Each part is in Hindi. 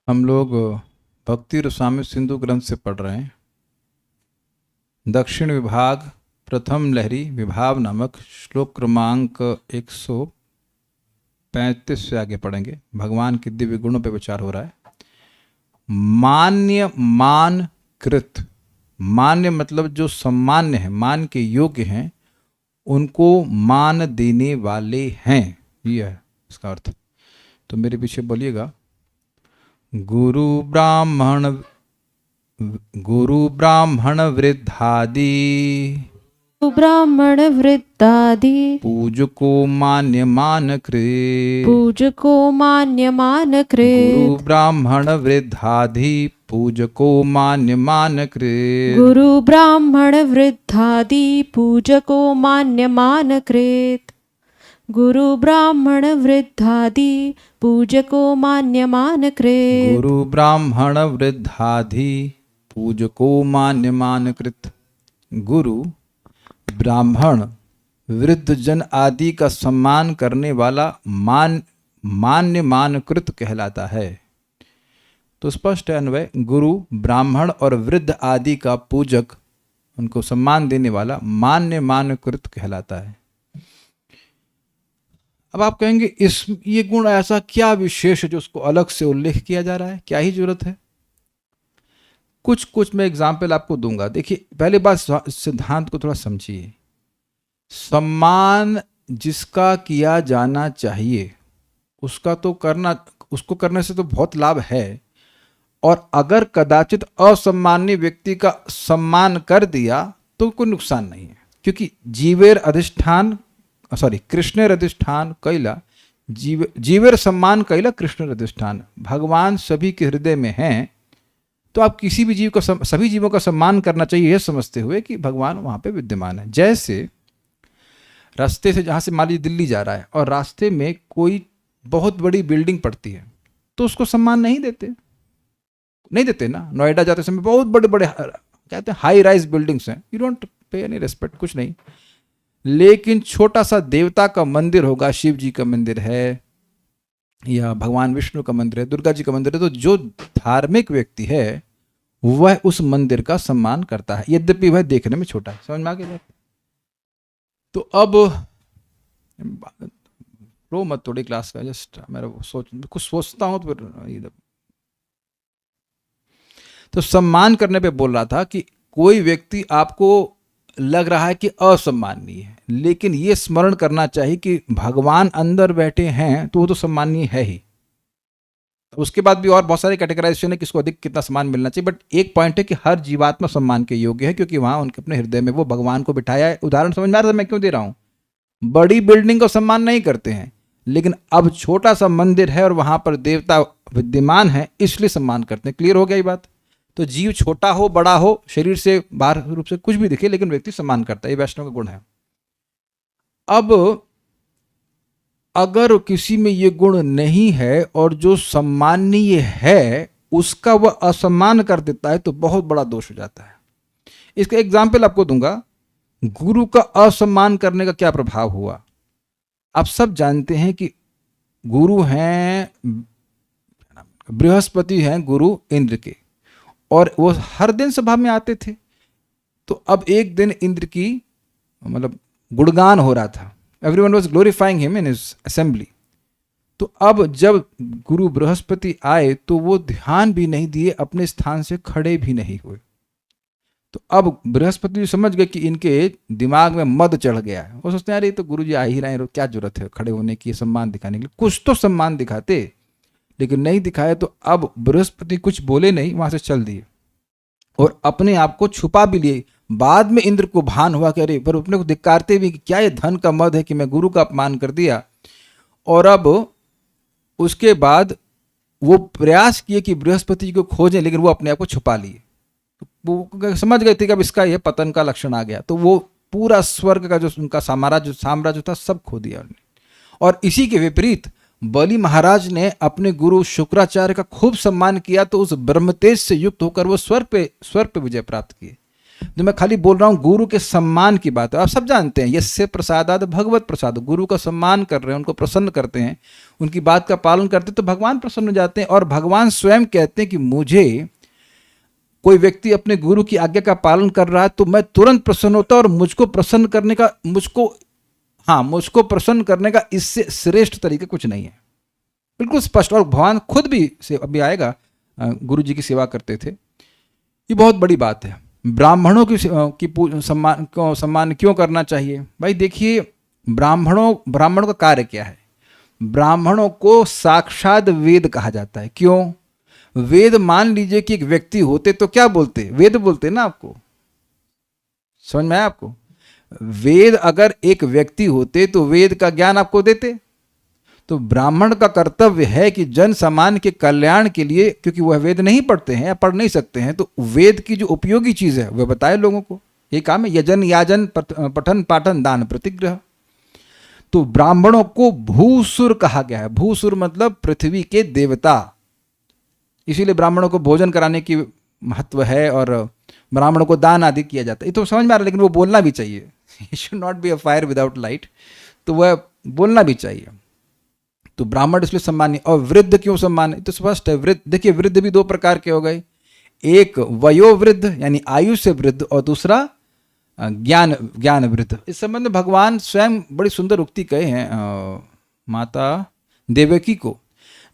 हम लोग भक्ति रसामृत सिंधु ग्रंथ से पढ़ रहे हैं। दक्षिण विभाग प्रथम लहरी विभाव नामक श्लोक क्रमांक 135 से आगे पढ़ेंगे। भगवान के दिव्य गुणों पर विचार हो रहा है। मान्य मान कृत, मान्य मतलब जो सम्मान्य है, मान के योग्य हैं, उनको मान देने वाले हैं, ये है इसका अर्थ। तो मेरे पीछे बोलिएगा। गुरु ब्राह्मण वृद्धादि ब्राह्मण वृद्धादि पूजको मान्य मान कृत। पूजको मान्य मान कृत। गुरु ब्राह्मण वृद्धादि पूजको मान्य मान कृत। गुरु ब्राह्मण वृद्धादि पूजको मान्य मान कृत। गुरु ब्राह्मण वृद्धादि पूजको मान्य मान कृत। गुरु ब्राह्मण वृद्धादि पूजको मान्य मान कृत। गुरु ब्राह्मण वृद्ध जन आदि का सम्मान करने वाला मान्य मानकृत कहलाता है। तो स्पष्ट है अन्वय, गुरु ब्राह्मण और वृद्ध आदि का पूजक, उनको सम्मान देने वाला मान्य मानकृत कहलाता है। अब आप कहेंगे ये गुण ऐसा क्या विशेष है जो उसको अलग से उल्लेख किया जा रहा है, क्या ही जरूरत है? कुछ मैं एग्जाम्पल आपको दूंगा। देखिए, पहले बात सिद्धांत को थोड़ा समझिए। सम्मान जिसका किया जाना चाहिए उसको करने से तो बहुत लाभ है, और अगर कदाचित असामान्य व्यक्ति का सम्मान कर दिया तो कोई नुकसान नहीं है, क्योंकि कृष्णेर अधिष्ठान कैला, जीवेर सम्मान कैला कृष्णेर अधिष्ठान। भगवान सभी के हृदय में हैं, तो आप किसी भी जीव का सभी जीवों का सम्मान करना चाहिए, यह समझते हुए कि भगवान वहां पे विद्यमान है। जैसे रास्ते से, जहां से मान लीजिए दिल्ली जा रहा है और रास्ते में कोई बहुत बड़ी बिल्डिंग पड़ती है, तो उसको सम्मान नहीं देते ना। नोएडा जाते समय बहुत बड़े बड़े कहते हैं हाई राइज बिल्डिंग्स हैं, you don't pay any respect, कुछ नहीं। लेकिन छोटा सा देवता का मंदिर होगा, शिव जी का मंदिर है या भगवान विष्णु का मंदिर है, दुर्गा जी का मंदिर है, तो जो धार्मिक व्यक्ति है वह उस मंदिर का सम्मान करता है, यद्यपि वह देखने में छोटा है। समझ में आ गया? तो अब रो मत थोड़ी क्लास का, जस्ट मेरा कुछ सोचता हूं तो फिर तो सम्मान करने पे बोल रहा था कि कोई व्यक्ति आपको लग रहा है कि असम्मानीय है, लेकिन ये स्मरण करना चाहिए कि भगवान अंदर बैठे हैं तो वो तो सम्मानीय है ही। उसके बाद भी और बहुत सारे कैटेगराइजेशन है किसको अधिक कितना सम्मान मिलना चाहिए, बट एक पॉइंट है कि हर जीवात्मा सम्मान के योग्य है, क्योंकि वहां उनके अपने हृदय में वो भगवान को बिठाया है। उदाहरण समझ में आ रहा है मैं क्यों दे रहा हूं? बड़ी बिल्डिंग को सम्मान नहीं करते हैं, लेकिन अब छोटा सा मंदिर है और वहां पर देवता विद्यमान है, इसलिए सम्मान करते हैं। क्लियर हो गया ये बात? तो जीव छोटा हो बड़ा हो, शरीर से बाहर रूप से कुछ भी दिखे, लेकिन व्यक्ति सम्मान करता है, ये वैष्णव का गुण है। अब अगर किसी में ये गुण नहीं है और जो सम्मानीय है उसका वह असम्मान कर देता है, तो बहुत बड़ा दोष हो जाता है। इसका एग्जाम्पल आपको दूंगा। गुरु का असम्मान करने का क्या प्रभाव हुआ? आप सब जानते हैं कि गुरु हैं, बृहस्पति हैं गुरु इंद्र के, और वो हर दिन सभा में आते थे। तो अब एक दिन इंद्र की मतलब गुणगान हो रहा था, everyone was glorifying him in his assembly. तो अब जब गुरु बृहस्पति आए तो वो ध्यान भी नहीं दिए, अपने स्थान से खड़े भी नहीं हुए। तो अब बृहस्पति समझ गए कि इनके दिमाग में मद चढ़ गया है। वो सोचते हैं अरे तो गुरु जी आ ही रहे हैं, क्या जरूरत है खड़े होने की, सम्मान दिखाने के लिए। कुछ तो सम्मान दिखाते, लेकिन नहीं दिखाए। तो अब बृहस्पति कुछ बोले नहीं, वहां से चल दिए और अपने आप को छुपा भी लिए। बाद में इंद्र को भान हुआ कि अरे, पर अपने को धिक्कारते भी कि क्या ये धन का मद है कि मैं गुरु का अपमान कर दिया। और अब उसके बाद वो प्रयास किए कि बृहस्पति को खोजें, लेकिन वो अपने आप को छुपा लिए। तो वो समझ गए थे कि अब इसका ये पतन का लक्षण आ गया। तो वो पूरा स्वर्ग का जो उनका साम्राज्य था सब खो दिया उन्होंने। और इसी के विपरीत बलि महाराज ने अपने गुरु शुक्राचार्य का खूब सम्मान किया, तो उस ब्रह्मतेज से युक्त होकर वो स्वर्ग पे विजय प्राप्त किए। जो मैं खाली बोल रहा हूँ गुरु के सम्मान की बात है। आप सब जानते हैं यस्य प्रसादाद भगवत प्रसाद, गुरु का सम्मान कर रहे हैं, उनको प्रसन्न करते हैं, उनकी बात का पालन करते हैं तो भगवान प्रसन्न हो जाते हैं। और भगवान स्वयं कहते हैं कि मुझे कोई व्यक्ति अपने गुरु की आज्ञा का पालन कर रहा है तो मैं तुरंत प्रसन्न होता हूं, और मुझको प्रसन्न करने का इससे श्रेष्ठ तरीका कुछ नहीं है। बिल्कुल स्पष्ट। और भगवान खुद भी से अभी आएगा गुरु जी की सेवा करते थे। ये बहुत बड़ी बात है। ब्राह्मणों की सम्मान क्यों करना चाहिए? भाई देखिए, ब्राह्मणों का कार्य क्या है? ब्राह्मणों को साक्षात वेद कहा जाता है। क्यों? वेद, मान लीजिए कि एक व्यक्ति होते तो क्या बोलते? वेद बोलते ना। आपको समझ में आया? आपको वेद, अगर एक व्यक्ति होते तो वेद का ज्ञान आपको देते। तो ब्राह्मण का कर्तव्य है कि जन सामान्य के कल्याण के लिए, क्योंकि वह वेद नहीं पढ़ते हैं या पढ़ नहीं सकते हैं, तो वेद की जो उपयोगी चीज है वह बताए लोगों को। ये काम है यजन याजन पठन पाठन दान प्रतिग्रह। तो ब्राह्मणों को भूसुर कहा गया है। भूसुर मतलब पृथ्वी के देवता। इसीलिए ब्राह्मणों को भोजन कराने की महत्व है और ब्राह्मणों को दान आदि किया जाता है। ये तो समझ में आ रहा है, लेकिन वो बोलना भी चाहिए। It should not be a fire without light। तो वह बोलना भी चाहिए। तो ब्राह्मण इसलिए सम्मान्य। और वृद्ध क्यों सम्मान्य? तो स्पष्ट है। वृद्ध, देखिए वृद्ध भी दो प्रकार के हो गए, एक वयोवृद्ध यानी आयु से वृद्ध, और दूसरा ज्ञान वृद्ध। इस संबंध में भगवान स्वयं बड़ी सुंदर उक्ति कहे हैं माता देवकी को।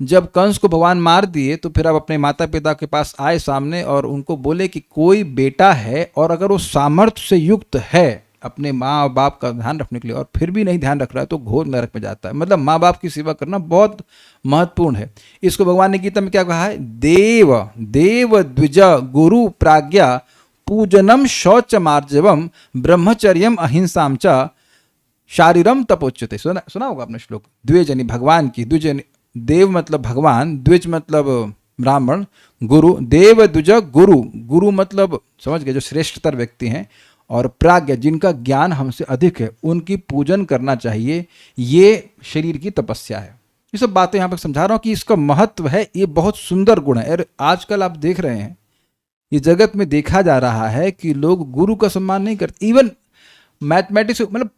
जब कंस को भगवान मार दिए तो फिर अब अपने माता पिता के पास आए सामने और उनको बोले कि कोई बेटा है और अगर वो सामर्थ्य से युक्त है अपने माँ और बाप का ध्यान रखने के लिए और फिर भी नहीं ध्यान रख रहा है तो घोर नरक में जाता है। मतलब माँ बाप की सेवा करना बहुत महत्वपूर्ण है। इसको भगवान ने गीता में क्या कहा है? देव द्विज गुरु प्राज्ञा पूजनम शौच मार्जवम ब्रह्मचर्यम अहिंसाम च शारीरम तपोच्यते। सुना होगा आपने श्लोक। द्विज यानी भगवान की, द्विज देव मतलब भगवान, द्विज मतलब ब्राह्मण, गुरु, देव द्विज गुरु मतलब समझ गए जो श्रेष्ठतर व्यक्ति हैं, और प्राज्ञ जिनका ज्ञान हमसे अधिक है, उनकी पूजन करना चाहिए। ये शरीर की तपस्या है। ये सब बातें यहाँ पर समझा रहा हूँ कि इसका महत्व है। ये बहुत सुंदर गुण है। और आजकल आप देख रहे हैं ये जगत में देखा जा रहा है कि लोग गुरु का सम्मान नहीं करते। इवन मैथमेटिक्स, मतलब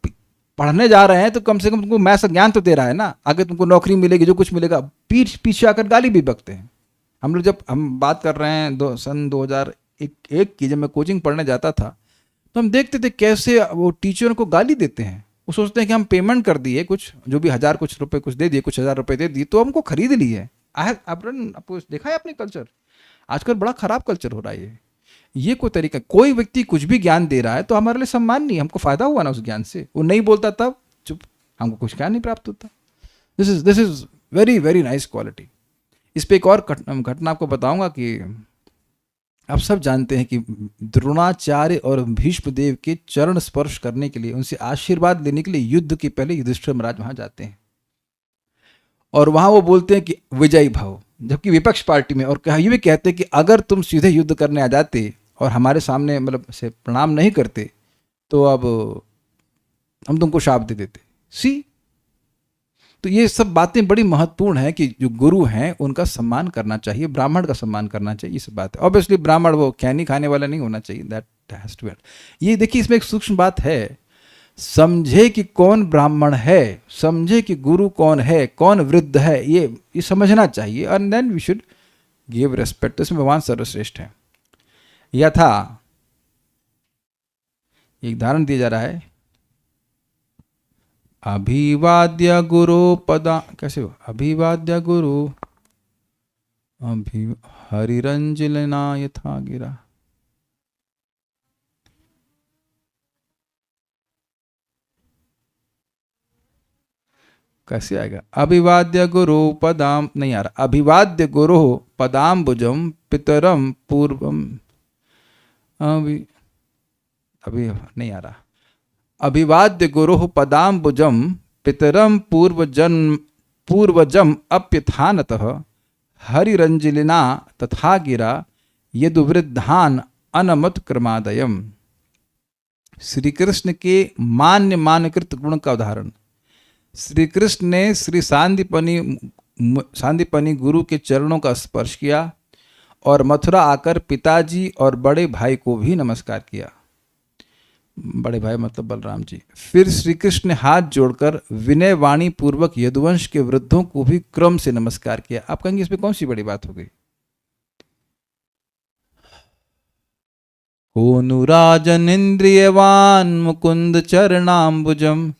पढ़ने जा रहे हैं तो कम से कम तुमको मैथ्स का ज्ञान तो दे रहा है ना। आगे तुमको नौकरी मिलेगी, जो कुछ मिलेगा, पीछे आकर गाली भी बकते हैं। हम लोग, जब हम बात कर रहे हैं सन 2001 की, जब मैं कोचिंग पढ़ने जाता था तो हम देखते थे कैसे वो टीचरों को गाली देते हैं। वो सोचते हैं कि हम पेमेंट कर दिए, कुछ जो भी कुछ रुपए कुछ दे दिए, कुछ हजार रुपए दे दिए तो हमको खरीद लिए। आपको देखा है अपने कल्चर? आजकल बड़ा खराब कल्चर हो रहा है ये कोई तरीका। कोई व्यक्ति कुछ भी ज्ञान दे रहा है तो हमारे लिए सम्मान नहीं, हमको फायदा हुआ ना उस ज्ञान से। वो नहीं बोलता तब चुप, हमको कुछ ज्ञान नहीं प्राप्त होता। This is very very nice quality. इस पे एक और घटना आपको बताऊंगा कि आप सब जानते हैं कि द्रोणाचार्य और भीष्म देव के चरण स्पर्श करने के लिए, उनसे आशीर्वाद लेने के लिए युद्ध के पहले युधिष्ठिर महाराज वहां जाते हैं और वहां वो बोलते हैं कि विजयी भव, जबकि विपक्ष पार्टी में, और ये भी कहते हैं कि अगर तुम सीधे युद्ध करने आ जाते और हमारे सामने मतलब से प्रणाम नहीं करते तो अब हम तुमको शाप दे देते। सी, तो ये सब बातें बड़ी महत्वपूर्ण है कि जो गुरु हैं उनका सम्मान करना चाहिए, ब्राह्मण का सम्मान करना चाहिए। ये सब बात है। ऑब्वियसली ब्राह्मण वो खैनी खाने वाला नहीं होना चाहिए, दैट हैज टू बी। ये देखिए, इसमें एक सूक्ष्म बात है। समझे कि कौन ब्राह्मण है, समझे कि गुरु कौन है, कौन वृद्ध है, ये समझना चाहिए। And then we should give respect. इसमें भगवान सर्वश्रेष्ठ है। यथा एक उदाहरण दिया जा रहा है, अभिवाद्य गुरु पदा, कैसे हो? अभिवाद्य गुरु हरिरंजलना यथा गिरा। कैसे आएगा? अभिवाद्य गुरु पदाम, नहीं आ रहा। अभिवाद्य गुरु पदाम्बुजम पितरम पूर्वम, अभी नहीं आ रहा। अभिवाद्य गुरु पदाम्बुजम पितरम पूर्वजम अप्यथानतः हरिरंजलिना तथा गिरा यदुवृद्धान अनमत क्रमादयम। श्री कृष्ण के मान्यकृत गुण का उदाहरण। श्री कृष्ण ने श्री सांदीपनी गुरु के चरणों का स्पर्श किया और मथुरा आकर पिताजी और बड़े भाई को भी नमस्कार किया। बड़े भाई मतलब बलराम जी। फिर श्री कृष्ण ने हाथ जोड़कर विनय वाणी पूर्वक यदुवंश के वृद्धों को भी क्रम से नमस्कार किया। आप कहेंगे इसमें कौन सी बड़ी बात हो गई? कोनुराजन इंद्रियवान मुकुंद चरणाम्बुजम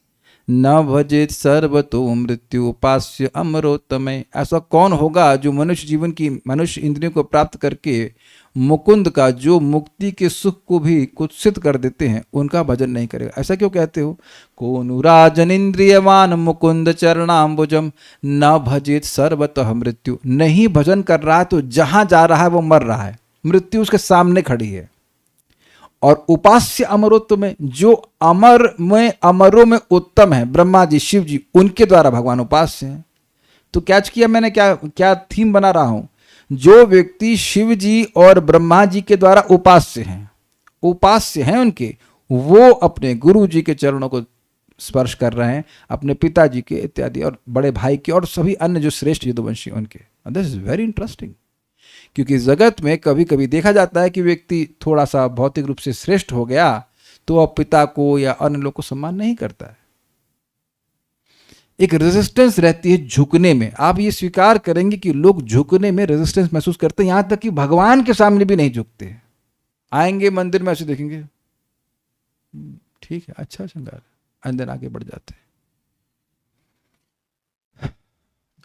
न भजेत सर्वतो मृत्यु उपास्य अमरोत्तमय। ऐसा कौन होगा जो मनुष्य जीवन की मनुष्य इंद्रियों को प्राप्त करके मुकुंद का, जो मुक्ति के सुख को भी कुत्सित कर देते हैं, उनका भजन नहीं करेगा? ऐसा क्यों कहते हो? कोनुराजन इंद्रियवान मुकुंद चरणाम्बुजम न भजेत सर्वतः मृत्यु। नहीं भजन कर रहा है तो जहां जा रहा है वो मर रहा है, मृत्यु उसके सामने खड़ी है। और उपास्य अमरोत्तम में, जो अमरों में उत्तम है, ब्रह्मा जी, शिव जी, उनके द्वारा भगवान उपास्य हैं। तो कैच किया मैंने क्या थीम बना रहा हूं? जो व्यक्ति शिव जी और ब्रह्मा जी के द्वारा उपास्य हैं उनके, वो अपने गुरु जी के चरणों को स्पर्श कर रहे हैं, अपने पिताजी के इत्यादि, और बड़े भाई के, और सभी अन्य जो श्रेष्ठ यदुवंशी उनके। दिस इज वेरी इंटरेस्टिंग, क्योंकि जगत में कभी कभी देखा जाता है कि व्यक्ति थोड़ा सा भौतिक रूप से श्रेष्ठ हो गया तो अब पिता को या अन्य लोग को सम्मान नहीं करता है। एक रेजिस्टेंस रहती है झुकने में। आप ये स्वीकार करेंगे कि लोग झुकने में रेजिस्टेंस महसूस करते हैं, यहां तक कि भगवान के सामने भी नहीं झुकते। आएंगे मंदिर में ऐसे देखेंगे, ठीक है, अच्छा श्रृंगार, अंदर आगे बढ़ जाते हैं।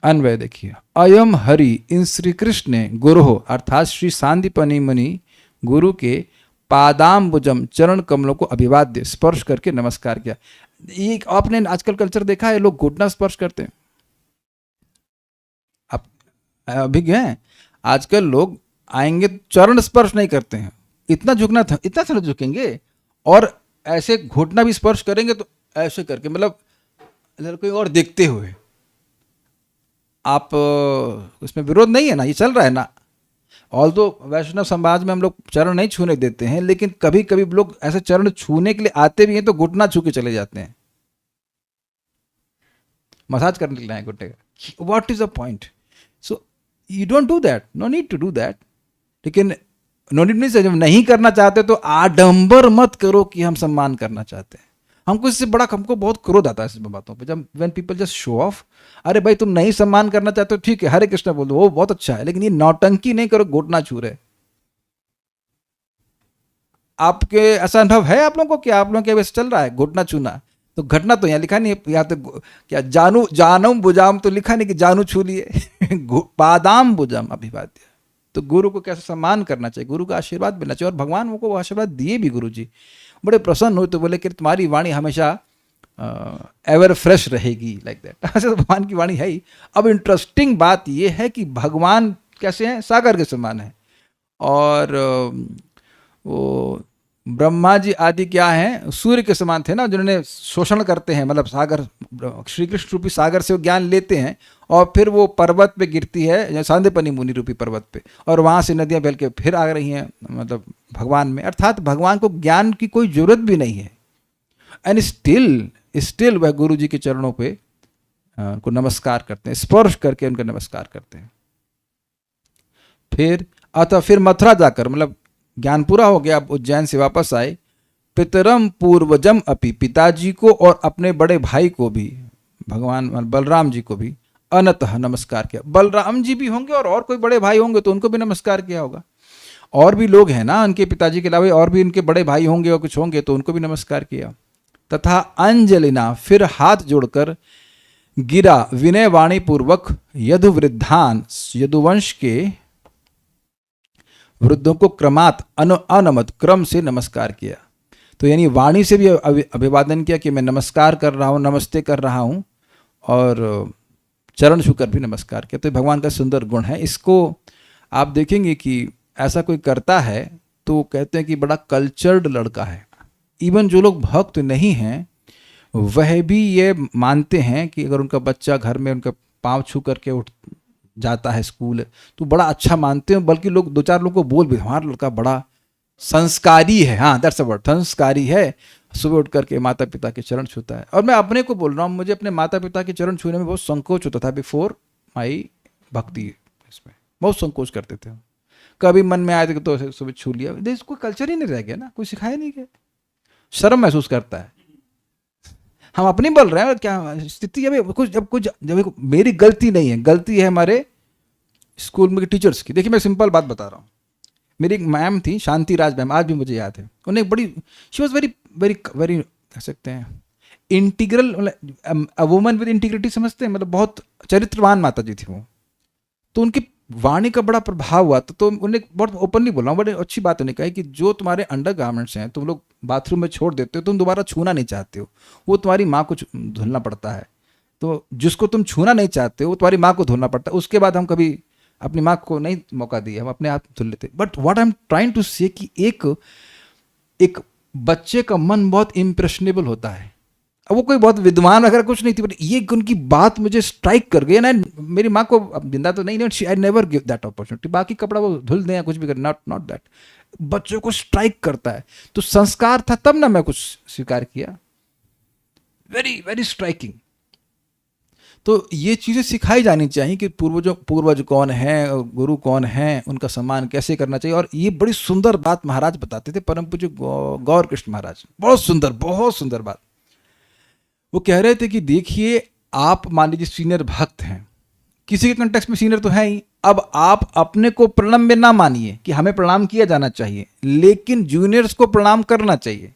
अन्वय देखिए, अयम हरि, इन श्री कृष्ण ने गुरु अर्थात श्री सांदीपनि मुनि गुरु के पादाम्बुजम, चरण कमलों को अभिवाद्य, स्पर्श करके नमस्कार किया। एक आपने आजकल कल्चर देखा है, लोग घुटना स्पर्श करते हैं। आप अभी गए, आजकल लोग आएंगे चरण स्पर्श नहीं करते हैं, इतना झुकना था, इतना थोड़ा झुकेंगे, और ऐसे घुटना भी स्पर्श करेंगे तो ऐसे करके, मतलब कोई और देखते हुए। आप उसमें विरोध नहीं है ना, ये चल रहा है ना। ऑल्दो वैष्णव समाज में हम लोग चरण नहीं छूने देते हैं, लेकिन कभी कभी लोग ऐसे चरण छूने के लिए आते भी हैं तो घुटना छू के चले जाते हैं, मसाज करने के लिए घुटने का। What is the point? So you don't do that, no need to do that. लेकिन नो नीड मीन्स जब नहीं करना चाहते तो आडंबर मत करो कि हम सम्मान करना चाहते हैं। हमको इससे बड़ा, हमको बहुत क्रोध आता है इस बातों पे, जब when people just show off. अरे भाई, तुम नहीं सम्मान करना चाहते हो, ठीक है, हरे कृष्ण बोल दो, वो बहुत अच्छा है, लेकिन ये नौटंकी नहीं करो, घुटना छू रहे। आपके ऐसा अनुभव है आप लोगों को कि आप लोगों के वैसे चल रहा है घुटना छूना? तो घटना तो यहाँ लिखा नहीं है, यहाँ तो क्या जानम बुजाम तो लिखा नहीं कि जानू छू लिए। पादाम बुजाम अभिवाद्य। तो गुरु को कैसे सम्मान करना चाहिए, गुरु का आशीर्वाद मिलना चाहिए। और भगवान को वो आशीर्वाद दिए भी, गुरु जी बड़े प्रसन्न हुए, तो बोले कि तुम्हारी वाणी हमेशा एवर फ्रेश रहेगी, लाइक दैट। ऐसे तो भगवान की वाणी है ही। अब इंटरेस्टिंग बात यह है कि भगवान कैसे हैं? सागर के समान है। और वो ब्रह्मा जी आदि क्या हैं? सूर्य के समान थे ना, जिन्होंने शोषण करते हैं, मतलब सागर, श्री कृष्ण रूपी सागर से वो ज्ञान लेते हैं और फिर वो पर्वत पे गिरती है, सांदीपनि मुनि रूपी पर्वत पे, और वहाँ से नदियाँ बह के फिर आ रही हैं, मतलब भगवान में। अर्थात भगवान को ज्ञान की कोई जरूरत भी नहीं है। एंड स्टिल वह गुरु जी के चरणों पे को नमस्कार करते हैं, स्पर्श करके उनका नमस्कार करते हैं। फिर मथुरा जाकर, मतलब ज्ञान पूरा हो गया, अब उज्जैन से वापस आए। पितरम पूर्वजम अपि, पिताजी को और अपने बड़े भाई को भी, भगवान बलराम जी को भी अनतः नमस्कार किया। बलराम जी भी होंगे और कोई बड़े भाई होंगे तो उनको भी नमस्कार किया होगा। और भी लोग हैं ना उनके पिताजी के अलावा, और भी उनके बड़े भाई होंगे और कुछ होंगे तो उनको भी नमस्कार किया। तथा अंजलिना, फिर हाथ जोड़कर गिरा विनय वाणी पूर्वक यदुवृद्धान, यदुवंश के वृद्धों को क्रमात अनमत, क्रम से नमस्कार किया। तो यानी वाणी से भी अभिवादन किया कि मैं नमस्कार कर रहा हूँ, नमस्ते कर रहा हूँ, और चरण छूकर भी नमस्कार किया। तो भगवान का सुंदर गुण है। इसको आप देखेंगे कि ऐसा कोई करता है तो कहते हैं कि बड़ा कल्चर्ड लड़का है। इवन जो लोग भक्त नहीं हैं वह भी ये मानते हैं कि अगर उनका बच्चा घर में उनका पाँव छू करके उठ जाता है स्कूल तो बड़ा अच्छा मानते हैं, बल्कि लोग दो चार लोग को बोल भी, हमारा लड़का बड़ा संस्कारी है, हाँ दैट्स अ वर्ड, संस्कारी है, सुबह उठ करके माता पिता के चरण छूता है। और मैं अपने को बोल रहा हूँ, मुझे अपने माता पिता के चरण छूने में बहुत संकोच होता था बिफोर माई भक्ति, इसमें बहुत संकोच करते थे। कभी मन में आए तो सुबह छू लिया। देश कोई कल्चर ही नहीं रह गया ना, कोई सिखाया नहीं गया। शर्म महसूस करता है। हम अपनी बोल रहे हैं, और क्या स्थिति अभी कुछ जब मेरी गलती नहीं है, गलती है हमारे स्कूल में टीचर्स की। देखिए मैं सिंपल बात बता रहा हूँ। मेरी एक मैम थी, शांति राज मैम, आज भी मुझे याद है। उन्हें एक बड़ी, she was very very very कह सकते हैं इंटीग्रल, मतलब अ वुमन विद इंटीग्रिटी, समझते हैं, मतलब बहुत चरित्रवान माता जी थी वो। तो उनकी वाणी का बड़ा प्रभाव हुआ। तो उन्हें बहुत ओपनली बोल रहा हूँ, बड़ी अच्छी बात उन्हें कही कि जो तुम्हारे अंडर गारमेंट्स हैं तुम लोग बाथरूम में छोड़ देते हो, तुम दोबारा छूना नहीं चाहते हो, वो तुम्हारी माँ को धुलना पड़ता है। तो जिसको तुम छूना नहीं चाहते हो वो तुम्हारी माँ को धुलना पड़ता है। उसके बाद हम कभी अपनी माँ को नहीं मौका दिया, हम अपने आप धुल लेते। But what I am trying to say कि एक बच्चे का मन बहुत इम्प्रेशनेबल होता है। अब वो कोई बहुत विद्वान वगैरह कुछ नहीं थी, बट ये उनकी बात मुझे स्ट्राइक कर गई ना। मेरी माँ को अब जिंदा तो नहीं, I never give that opportunity. बाकी कपड़ा वो धुल दें या कुछ भी करें, नॉट दैट। बच्चों को स्ट्राइक करता है। तो संस्कार था तब ना मैं कुछ स्वीकार किया। Very very striking. तो ये चीज़ें सिखाई जानी चाहिए कि पूर्वज कौन हैं, गुरु कौन हैं, उनका सम्मान कैसे करना चाहिए। और ये बड़ी सुंदर बात महाराज बताते थे, परम पूज्य गौर कृष्ण महाराज। बहुत सुंदर बात। वो कह रहे थे कि देखिए, आप मान लीजिए सीनियर भक्त हैं, किसी के कंटेक्स्ट में सीनियर तो है ही। अब आप अपने को प्रणाम में ना मानिए कि हमें प्रणाम किया जाना चाहिए, लेकिन जूनियर्स को प्रणाम करना चाहिए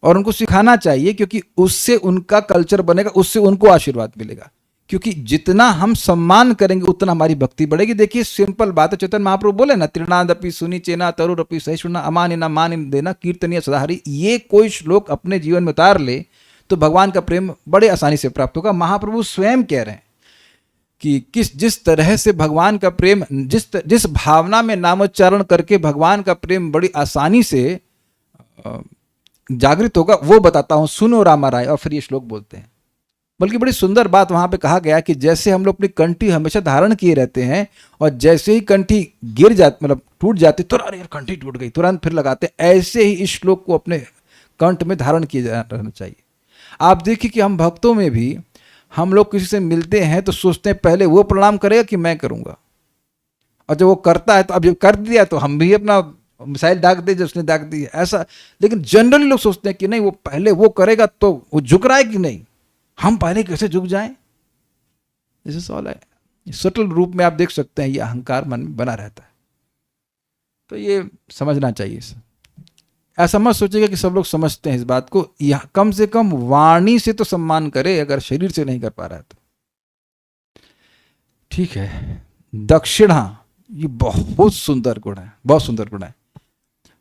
और उनको सिखाना चाहिए, क्योंकि उससे उनका कल्चर बनेगा, उससे उनको आशीर्वाद मिलेगा। क्योंकि जितना हम सम्मान करेंगे उतना हमारी भक्ति बढ़ेगी। देखिए सिंपल बात है, चैतन्य महाप्रभु बोले ना, तृणादपि सुनी चेना तरुरपि सहिष्णुना अमानिना मान देना कीर्तनीय सदाहरि। ये कोई श्लोक अपने जीवन में उतार ले तो भगवान का प्रेम बड़े आसानी से प्राप्त होगा। महाप्रभु स्वयं कह रहे हैं कि जिस तरह से भगवान का प्रेम, जिस भावना में नामोच्चारण करके भगवान का प्रेम बड़ी आसानी से जागृत होगा, वो बताता हूं, सुनो रामा राय। और फिर ये श्लोक बोलते हैं। बल्कि बड़ी सुंदर बात वहां पे कहा गया कि जैसे हम लोग अपनी कंठी हमेशा धारण किए रहते हैं, और जैसे ही कंठी गिर जाती, मतलब टूट जाती, तुरंत अरे यार कंठी टूट गई, तुरंत फिर लगाते हैं। ऐसे ही इस श्लोक को अपने कंठ में धारण किया रहना चाहिए। आप देखिए कि हम भक्तों में भी, हम लोग किसी से मिलते हैं तो सोचते हैं पहले वो प्रणाम करेगा कि मैं करूंगा, और जब वो करता है तो अब जब कर दिया तो हम भी अपना मिसाइल दाग दे जो उसने दाग दी, ऐसा। लेकिन जनरली लोग सोचते हैं कि नहीं, वो पहले वो करेगा तो वो झुक रहा है कि नहीं, हम पहले कैसे झुक जाएं। दिस इज ऑल है। सटल रूप में आप देख सकते हैं ये अहंकार मन में बना रहता है। तो ये समझना चाहिए। ऐसा मत सोचिएगा कि सब लोग समझते हैं इस बात को। यह कम से कम वाणी से तो सम्मान करे, अगर शरीर से नहीं कर पा रहा है तो ठीक है। दक्षिणा, ये बहुत सुंदर गुण है, बहुत सुंदर गुण है।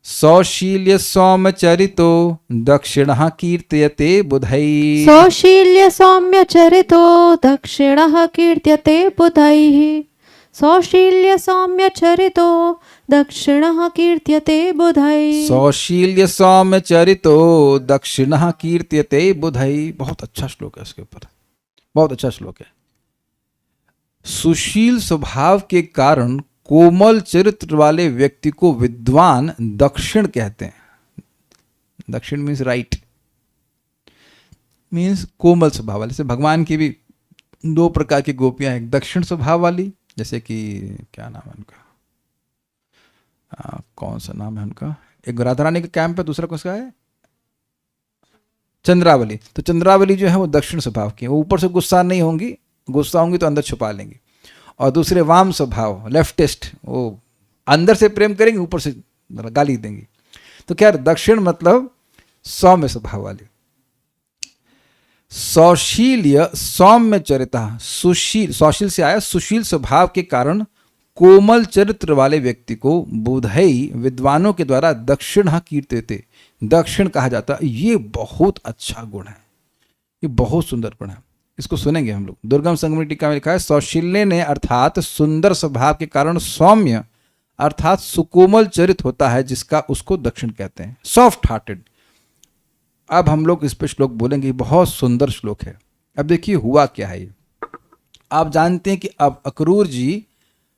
सौशील्य सौम्य चरितो दक्षिणः कीर्त्यते बुधैः। सौशील्य सौम्य चरितो दक्षिणः कीर्त्यते बुधैः। सौशील्य सौम्य चरितो दक्षिणः कीर्त्यते बुधैः। सौशील्य सौम्य चरितो दक्षिणः कीर्त्यते बुधैः। बहुत अच्छा श्लोक है, इसके ऊपर बहुत अच्छा श्लोक है। सुशील स्वभाव के कारण कोमल चरित्र वाले व्यक्ति को विद्वान दक्षिण कहते हैं। दक्षिण मीन्स राइट, मीन्स कोमल स्वभाव वाले। जैसे भगवान की भी दो प्रकार की गोपियां हैं, एक दक्षिण स्वभाव वाली, जैसे कि क्या नाम है उनका, कौन सा नाम है उनका, एक राधा रानी का कैंप है, दूसरा कौन सा है, चंद्रावली। तो चंद्रावली जो है वो दक्षिण स्वभाव की है, वो ऊपर से गुस्सा नहीं होंगी, गुस्सा होंगी तो अंदर छुपा लेंगी। और दूसरे वाम स्वभाव, लेफ्टिस्ट, वो अंदर से प्रेम करेंगे, ऊपर से गाली देंगी। तो क्या दक्षिण मतलब सौम्य स्वभाव वाले। सौशील्य सौम्य चरिता, सुशील, सौशील से आया सुशील स्वभाव के कारण कोमल चरित्र वाले व्यक्ति को बुधई विद्वानों के द्वारा दक्षिण कीर्त्यते, दक्षिण कहा जाता है। ये बहुत अच्छा गुण है, ये बहुत सुंदर गुण है। इसको सुनेंगे हम लोग। दुर्गम संगमनी टीका में लिखा है, सौशील्य ने अर्थात सुंदर स्वभाव के कारण सौम्य अर्थात सुकोमल चरित होता है, जिसका उसको दक्षिण कहते हैं, सॉफ्ट हार्टेड। अब हम लोग इस पर श्लोक बोलेंगे, बहुत सुंदर श्लोक है। अब देखिए हुआ क्या है ये। आप जानते हैं कि अब अक्रूर जी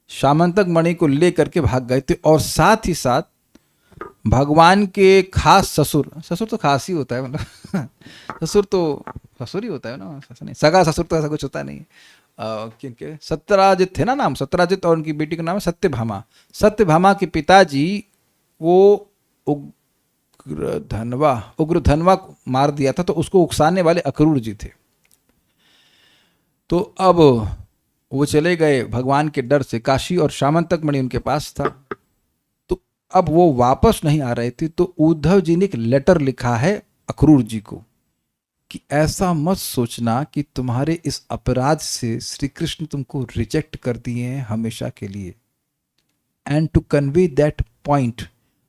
श्यामंतक मणि को लेकर के भाग गए थे, और साथ ही साथ भगवान के खास ससुर, ससुर तो खास ही होता है, मतलब ससुर तो ससुर ही होता है ना, नहीं सगा ससुर तो ऐसा कुछ होता नहीं। किनके, सत्यराजित थे ना नाम, सत्यराजित, और उनकी बेटी का नाम है सत्यभामा। सत्यभामा के पिताजी को उग्रधनवा को मार दिया था, तो उसको उकसाने वाले अक्रूर जी थे। तो अब वो चले गए भगवान के डर से काशी, और सामंतक मणि उनके पास था। तो अब वो वापस नहीं आ रहे थे, तो उद्धव जी ने एक लेटर लिखा है अक्रूर जी को कि ऐसा मत सोचना कि तुम्हारे इस अपराध से श्री कृष्ण तुमको रिजेक्ट कर दिए हैं हमेशा के लिए। And to convey that point,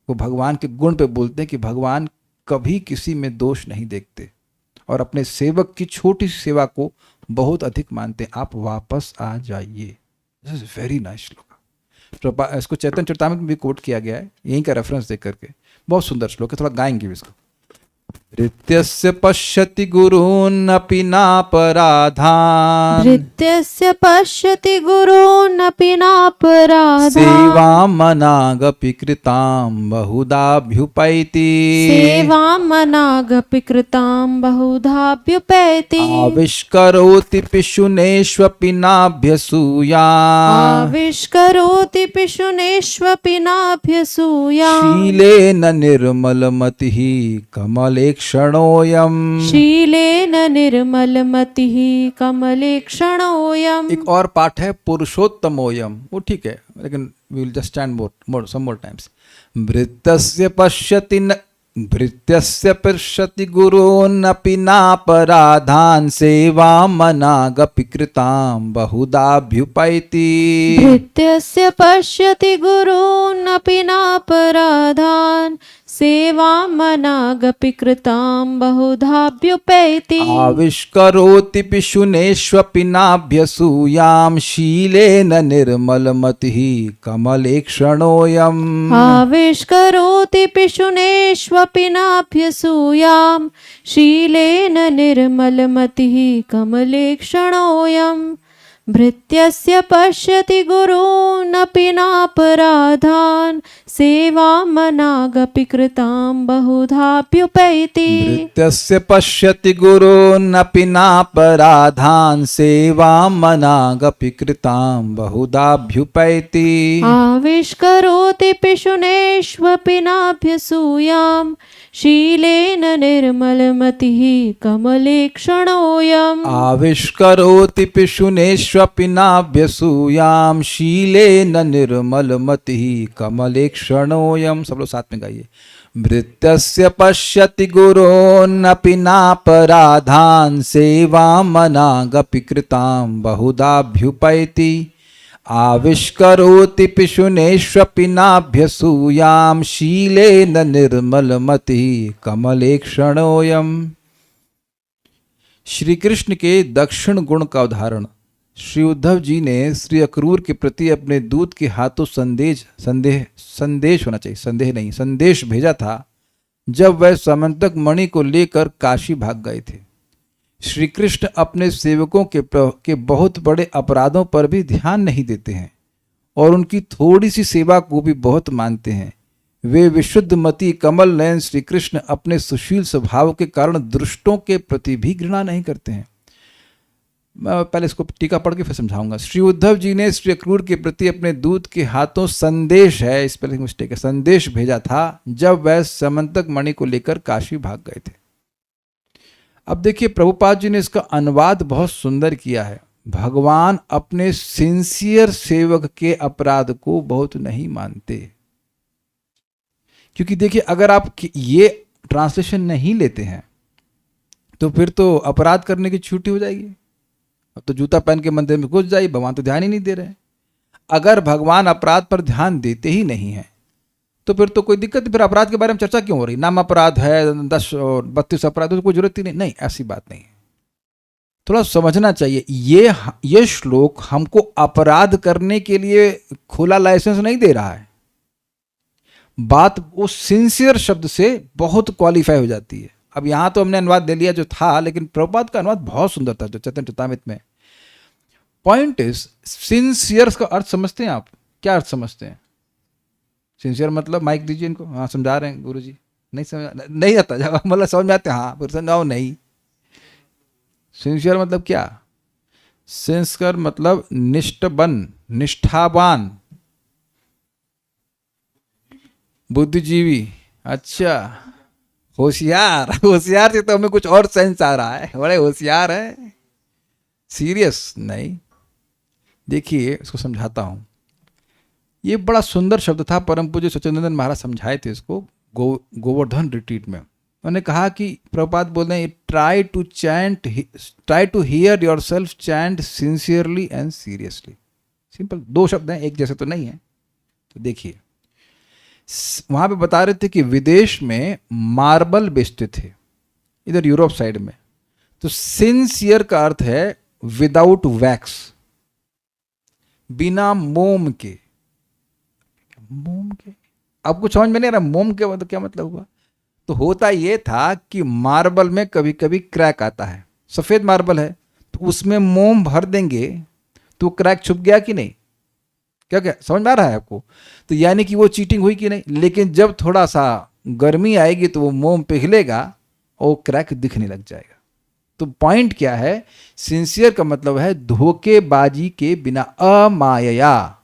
वो भगवान के गुण पे बोलते हैं कि भगवान कभी किसी में दोष नहीं देखते और अपने सेवक की छोटी सी सेवा को बहुत अधिक मानते हैं। आप वापस आ जाइए। दिस इज वेरी नाइस श्लोक। इसको चैतन्य चरितामृत में भी कोट किया गया है, यहीं का रेफरेंस देख करके। बहुत सुंदर श्लोक है, थोड़ा गाएंगे भी इसको। भृत्यस्य पश्यति गुरूनपि नापराधान्, भृत्यस्य पश्यति गुरूनपि नापराधान्, सेवामनागपि कृतां बहुधाभ्युपैति, सेवामनागपि कृतां बहुधाभ्युपैति, आविष्करोति पिशुनेष्वपि नाभ्यसूयाम्, आविष्करोति पिशुनेष्वपि नाभ्यसूयाम्, शीलेन निर्मलमतिः कमलेक्षणोऽयम्। शीलेन निर्मलमतिः कमलेक्षणोऽयम्। एक और पाठ है पुरुषोत्तमोऽयम्, वो ठीक है, लेकिन we will just stand more some more times. भृत्यस्य पश्यति गुरूनपि नापराधान्, सेवामनागपि कृतां बहुधाभ्युपैति, भृत्यस्य पश्यति गुरूनपि नापराधान्, सेवामनागपि कृतां बहुधाभ्युपैति, आविष्करोति पिशुनेष्वपि नाभ्यसूयाम्, शीलेन निर्मलमतिः कमलेक्षणोऽयम्। आविष्करोति पिशुनेष्वपि नाभ्यसूयाम्, शीलेन निर्मलमतिः कमलेक्षणोऽयम्। भृत्यस्य पश्यति गुरूनपि नापराधान्, सेवामनागपि कृतां बहुधाभ्युपैति, भृत्यस्य पश्यति गुरूनपि नापराधान्, सेवामनागपि कृतां बहुधाभ्युपैति, आविष्करोति पिशुनेष्वपि नाभ्यसूयाम्, शीलेन निर्मलमतिः कमलेक्षणोऽयम्। आविष्करोति पिशुनेष्वपि नाभ्यसूयाम्, शीलेन निर्मलमतिः कमलेक्षणोऽयम्। सब लोग साथ में गाइए। भृत्यस्य पश्यति गुरोन्नपि नापराधान्, सेवामनागपि कृतां बहुधाभ्युपैति, आविष्करोति पिशुनेष्वपि नाभ्यसूयाम्, शीलेन निर्मलमतिः कमलेक्षणोऽयम्। श्री कृष्ण के दक्षिण गुण का उदाहरण। श्री उद्धव जी ने श्री अक्रूर के प्रति अपने दूत के हाथों संदेश भेजा था जब वह समंतक मणि को लेकर काशी भाग गए थे। श्री कृष्ण अपने सेवकों के बहुत बड़े अपराधों पर भी ध्यान नहीं देते हैं और उनकी थोड़ी सी सेवा को भी बहुत मानते हैं। वे विशुद्धमती कमल नयन श्री कृष्ण अपने सुशील स्वभाव के कारण दुष्टों के प्रति भी घृणा नहीं करते हैं। मैं पहले इसको टीका पढ़ के फिर समझाऊंगा। श्री उद्धव जी ने श्री अक्रूर के प्रति अपने दूत के हाथों स्पेलिंग मिस्टेक है, संदेश भेजा था जब वह समंतक मणि को लेकर काशी भाग गए थे। अब देखिए, प्रभुपाद जी ने इसका अनुवाद बहुत सुंदर किया है। भगवान अपने सिंसियर सेवक के अपराध को बहुत नहीं मानते, क्योंकि देखिए अगर आप ये ट्रांसलेशन नहीं लेते हैं तो फिर तो अपराध करने की छुट्टी हो जाएगी। अब तो जूता पहन के मंदिर में घुस जाइए, भगवान तो ध्यान ही नहीं दे रहे हैं। अगर भगवान अपराध पर ध्यान देते ही नहीं है तो फिर तो कोई दिक्कत, फिर अपराध के बारे में चर्चा क्यों हो रही? नाम अपराध है, 10 और 32 अपराध, तो कोई जरूरत ही नहीं। नहीं, ऐसी बात नहीं है। थोड़ा समझना चाहिए, ये श्लोक हमको अपराध करने के लिए खुला लाइसेंस नहीं दे रहा है। बात वो सिंसियर शब्द से बहुत क्वालिफाई हो जाती है। अब यहां तो हमने अनुवाद ले लिया जो था, लेकिन प्रभुपाद का अनुवाद बहुत सुंदर था जो चैतन्य चरितामृत में। पॉइंट इज, सिंसियर का अर्थ समझते हैं आप? क्या अर्थ समझते हैं सिंसियर? मतलब माइक दीजिए इनको। हाँ, समझा रहे हैं गुरु जी। नहीं समझ नहीं आता, जब मतलब समझ में आते हैं हाँ, फिर समझाओ नहीं। सिंसियर मतलब क्या? सिंसियर मतलब निष्ठबन, निष्ठावान, बुद्धिजीवी। अच्छा, होशियार। होशियार से तो हमें कुछ और सेंस आ रहा है, बड़े होशियार है, सीरियस नहीं। देखिए इसको समझाता हूं। ये बड़ा सुंदर शब्द था, परम पूज्य सच्चिदानंद महाराज समझाए थे इसको गोवर्धन रिट्रीट में। उन्होंने कहा कि प्रभुपाद बोल रहे हैं, try to hear yourself chant sincerely and seriously. Simple, दो शब्द हैं, एक जैसे तो नहीं है। तो देखिए वहां पे बता रहे थे कि विदेश में मार्बल बेचते थे, इधर यूरोप साइड में। तो सिंसियर का अर्थ है विदाउट वैक्स, बिना मोम के। मोम के अब कुछ समझ में नहीं आ रहा, मोम के मतलब क्या मतलब हुआ? तो होता ये था कि मार्बल में कभी कभी क्रैक आता है, सफेद मार्बल है तो उसमें मोम भर देंगे तो क्रैक छुप गया कि नहीं? क्या क्या समझ में आ रहा है आपको? तो यानी कि वो चीटिंग हुई कि नहीं? लेकिन जब थोड़ा सा गर्मी आएगी तो वो मोम पिघलेगा और क्रैक दिखने लग जाएगा। तो पॉइंट क्या है? सिंसियर का मतलब है धोखेबाजी के बिना, Amaya,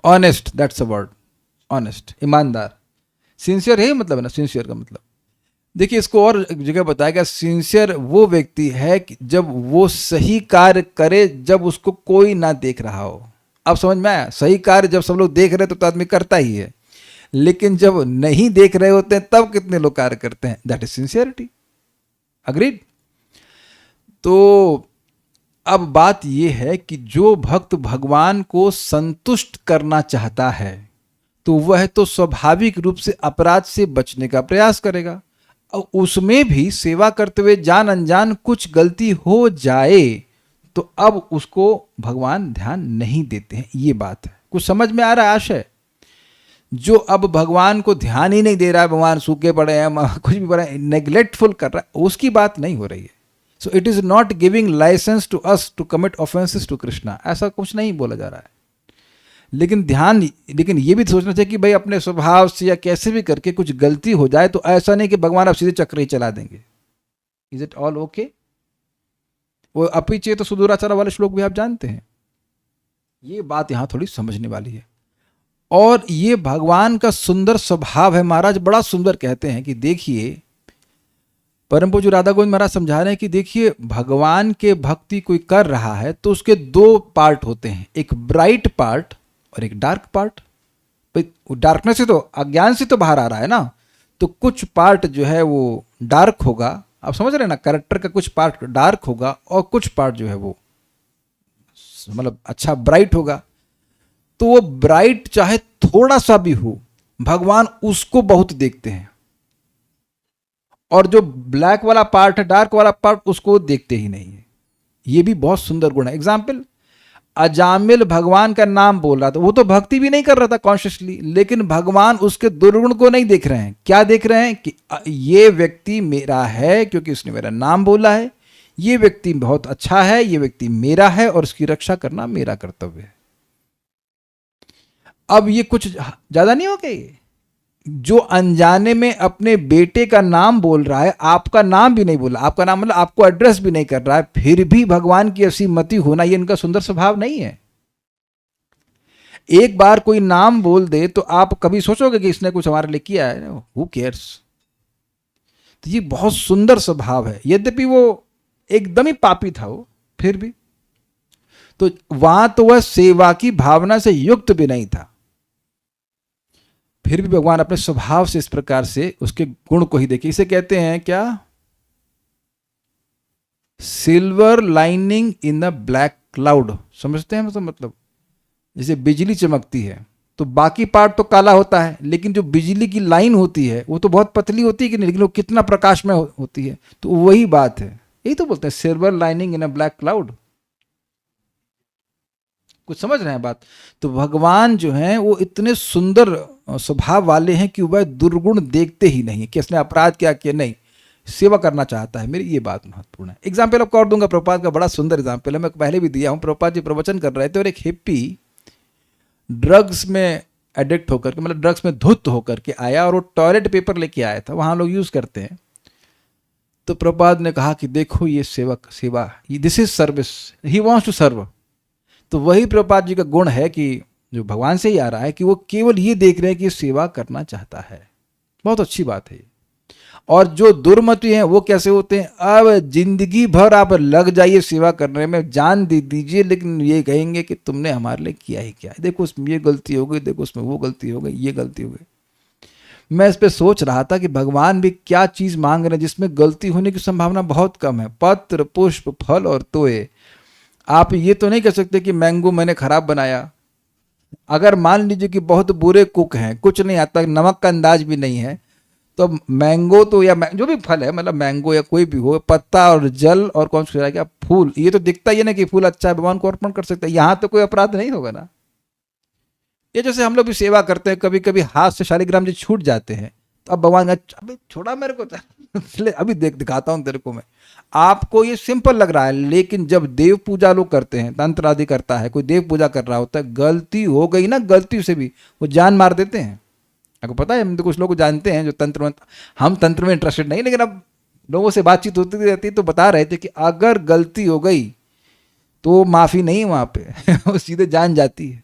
honest, that's a word, honest, ईमानदार। सिंसियर है मतलब है ना, सिंसियर का मतलब। देखिए इसको और जगह बताया गया, सिंसियर वो व्यक्ति है कि जब वो सही कार्य करे जब उसको कोई ना देख रहा हो। अब समझ में आया? सही कार्य जब सब लोग देख रहे हैं तो आदमी करता ही है, लेकिन जब नहीं देख रहे होते हैं तब कितने लोग कार्य करते हैं, दैट इज सिंसियरिटी। अग्रीड? तो अब बात यह है कि जो भक्त भगवान को संतुष्ट करना चाहता है तो वह तो स्वाभाविक रूप से अपराध से बचने का प्रयास करेगा, और उसमें भी सेवा करते हुए जान अनजान कुछ गलती हो जाए तो अब उसको भगवान ध्यान नहीं देते हैं। ये बात है, कुछ समझ में आ रहा है आशय? जो अब भगवान को ध्यान ही नहीं दे रहा है, भगवान सूखे पड़े हैं, कुछ भी पड़े, नेग्लेक्टफुल कर रहा है, उसकी बात नहीं हो रही है। So it is not giving licence to us to commit offences to Krishna, ऐसा कुछ नहीं बोला जा रहा है। लेकिन ये भी सोचना चाहिए कि भाई अपने स्वभाव से या कैसे भी करके कुछ गलती हो जाए तो ऐसा नहीं कि भगवान अब सीधे चक्र ही चला देंगे। Is it all okay? वो अपीचे तो सुदूराचार वाले श्लोक भी आप जानते हैं। ये बात यहां थोड़ी समझने वाली है। और ये भगवान का सुंदर स्वभाव है। महाराज बड़ा सुंदर कहते हैं कि देखिए, परम पूज्य राधा गोविंद महाराज समझा रहे हैं कि देखिए भगवान के भक्ति कोई कर रहा है तो उसके दो पार्ट होते हैं, एक ब्राइट पार्ट और एक डार्क पार्ट। डार्कनेस से तो, अज्ञान से तो बाहर आ रहा है ना, तो कुछ पार्ट जो है वो डार्क होगा। आप समझ रहे हैं ना, कैरेक्टर का कुछ पार्ट डार्क होगा और कुछ पार्ट जो है वो मतलब अच्छा ब्राइट होगा। तो वो ब्राइट चाहे थोड़ा सा भी हो, भगवान उसको बहुत देखते हैं, और जो ब्लैक वाला पार्ट है, डार्क वाला पार्ट, उसको देखते ही नहीं है। ये भी बहुत सुंदर गुण है। एग्जाम्पल, अजामिल भगवान का नाम बोल रहा था, वो तो भक्ति भी नहीं कर रहा था कॉन्शियसली, लेकिन भगवान उसके दुर्गुण को नहीं देख रहे हैं। क्या देख रहे हैं? कि ये व्यक्ति मेरा है क्योंकि उसने मेरा नाम बोला है, ये व्यक्ति बहुत अच्छा है, ये व्यक्ति मेरा है और उसकी रक्षा करना मेरा कर्तव्य है। अब ये कुछ ज्यादा नहीं हो गया? जो अनजाने में अपने बेटे का नाम बोल रहा है, आपका नाम भी नहीं बोला, आपका नाम मतलब आपको एड्रेस भी नहीं कर रहा है, फिर भी भगवान की ऐसी मति होना, ये इनका सुंदर स्वभाव नहीं है। एक बार कोई नाम बोल दे तो आप कभी सोचोगे कि इसने कुछ हमारे लिए किया है? Who cares? तो ये बहुत सुंदर स्वभाव है। यद्यपि वो एकदम ही पापी था वो, फिर भी तो वहां तो वह सेवा की भावना से युक्त भी नहीं था, फिर भी भगवान अपने स्वभाव से इस प्रकार से उसके गुण को ही देखे। इसे कहते हैं क्या? Silver lining in a black cloud. समझते हैं मतलब जैसे बिजली चमकती है तो बाकी पार्ट तो काला होता है, लेकिन जो बिजली की लाइन होती है वो तो बहुत पतली होती है कि नहीं, लेकिन वो कितना प्रकाश में होती है। तो वही बात है, यही तो बोलते हैं silver lining in a black cloud. कुछ समझ रहे हैं बात? तो भगवान जो हैं वो इतने सुंदर स्वभाव वाले हैं कि वह दुर्गुण देखते ही नहीं है कि इसने अपराध क्या किया, नहीं, सेवा करना चाहता है मेरी। ये बात महत्वपूर्ण है। एग्जाम्पल आपको और दूंगा, प्रभुपाद का बड़ा सुंदर एग्जाम्पल है, मैं पहले भी दिया हूं। प्रभुपाद जी प्रवचन कर रहे थे और एक हिप्पी ड्रग्स में एडिक्ट होकर के, मतलब ड्रग्स में धुत होकर के आया और वो टॉयलेट पेपर लेके आया था, वहां लोग यूज करते हैं। तो प्रभुपाद ने कहा कि देखो ये सेवा, this is service, he wants to serve. तो वही प्रभुपाद जी का गुण है कि जो भगवान से ही आ रहा है कि वो केवल ये देख रहे हैं कि सेवा करना चाहता है। बहुत अच्छी बात है। और जो दुर्मति हैं वो कैसे होते हैं, अब जिंदगी भर आप लग जाइए सेवा करने में, जान दे दीजिए, लेकिन ये कहेंगे कि तुमने हमारे लिए किया ही क्या है, देखो उसमें ये गलती हो गई, देखो उसमें वो गलती हो गई, ये गलती हो गई। मैं इस पे सोच रहा था कि भगवान भी क्या चीज मांग रहे हैं जिसमें गलती होने की संभावना बहुत कम है। पत्र, पुष्प, फल और तोय। आप ये तो नहीं कह सकते कि मैंगो मैंने खराब बनाया। अगर मान लीजिए कि बहुत बुरे कुक हैं, कुछ नहीं आता, नमक का अंदाज भी नहीं है, तो मैंगो तो या जो भी फल है, मतलब मैंगो या कोई भी हो, पत्ता और जल और कौन सा क्या फूल, ये तो दिखता ही है ना कि फूल अच्छा है, भगवान को अर्पण कर सकते हैं, यहाँ तो कोई अपराध नहीं होगा ना। ये जैसे हम लोग भी सेवा करते हैं, कभी कभी हाथ से शालिग्राम जी छूट जाते हैं, तो अब भगवान अभी छोड़ा मेरे को, अभी दिखाता हूँ तेरे को मैं। आपको ये सिंपल लग रहा है, लेकिन जब देव पूजा लोग करते हैं, तंत्र आदि करता है, कोई देव पूजा कर रहा होता है, गलती हो गई ना, गलती से भी वो जान मार देते हैं। आपको पता है, हम तो कुछ लोग जानते हैं जो तंत्र में, हम तंत्र में इंटरेस्टेड नहीं, लेकिन अब लोगों से बातचीत होती रहती है तो बता रहे थे कि अगर गलती हो गई तो माफी नहीं वहां पे वो सीधे जान जाती है।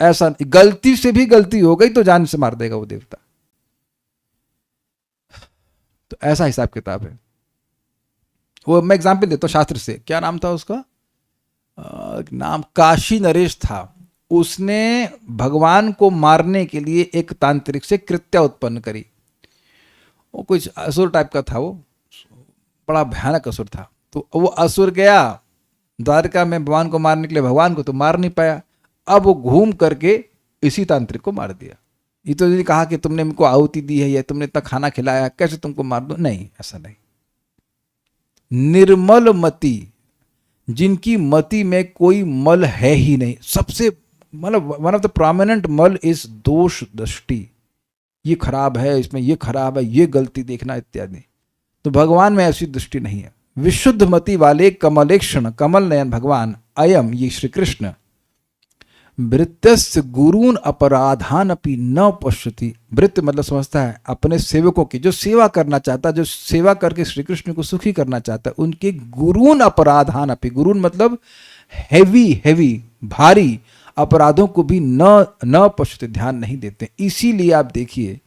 ऐसा गलती से भी गलती हो गई तो जान से मार देगा वो देवता। तो ऐसा हिसाब किताब है। वो मैं एग्जाम्पल देता हूँ शास्त्र से। क्या नाम था उसका, नाम काशी नरेश था। उसने भगवान को मारने के लिए एक तांत्रिक से कृत्या उत्पन्न करी। वो कुछ असुर टाइप का था, वो बड़ा भयानक असुर था। तो वो असुर गया द्वारका में भगवान को मारने के लिए, भगवान को तो मार नहीं पाया। अब वो घूम करके इसी तांत्रिक को मार दिया। ये तो नहीं कहा कि तुमने हमको आहुति दी है या तुमने इतना खाना खिलाया, कैसे तुमको मार दो, नहीं, ऐसा नहीं। निर्मल मति, जिनकी मति में कोई मल है ही नहीं, सबसे मतलब वन ऑफ द प्रोमिनेंट मल इज दोष दृष्टि, ये खराब है, इसमें ये खराब है, ये गलती देखना इत्यादि। तो भगवान में ऐसी दृष्टि नहीं है। विशुद्ध मति वाले कमलेक्षण, कमल नयन भगवान, अयम ये श्री कृष्ण, भृत्यस्य गुरून् अपराधान अपि न पश्यति। भृत्य मतलब समझता है अपने सेवकों की, जो सेवा करना चाहता है, जो सेवा करके श्री कृष्ण को सुखी करना चाहता है, उनके गुरून् अपराधान अपि, गुरून् मतलब हैवी भारी अपराधों को भी न पश्यति, ध्यान नहीं देते। इसीलिए आप देखिए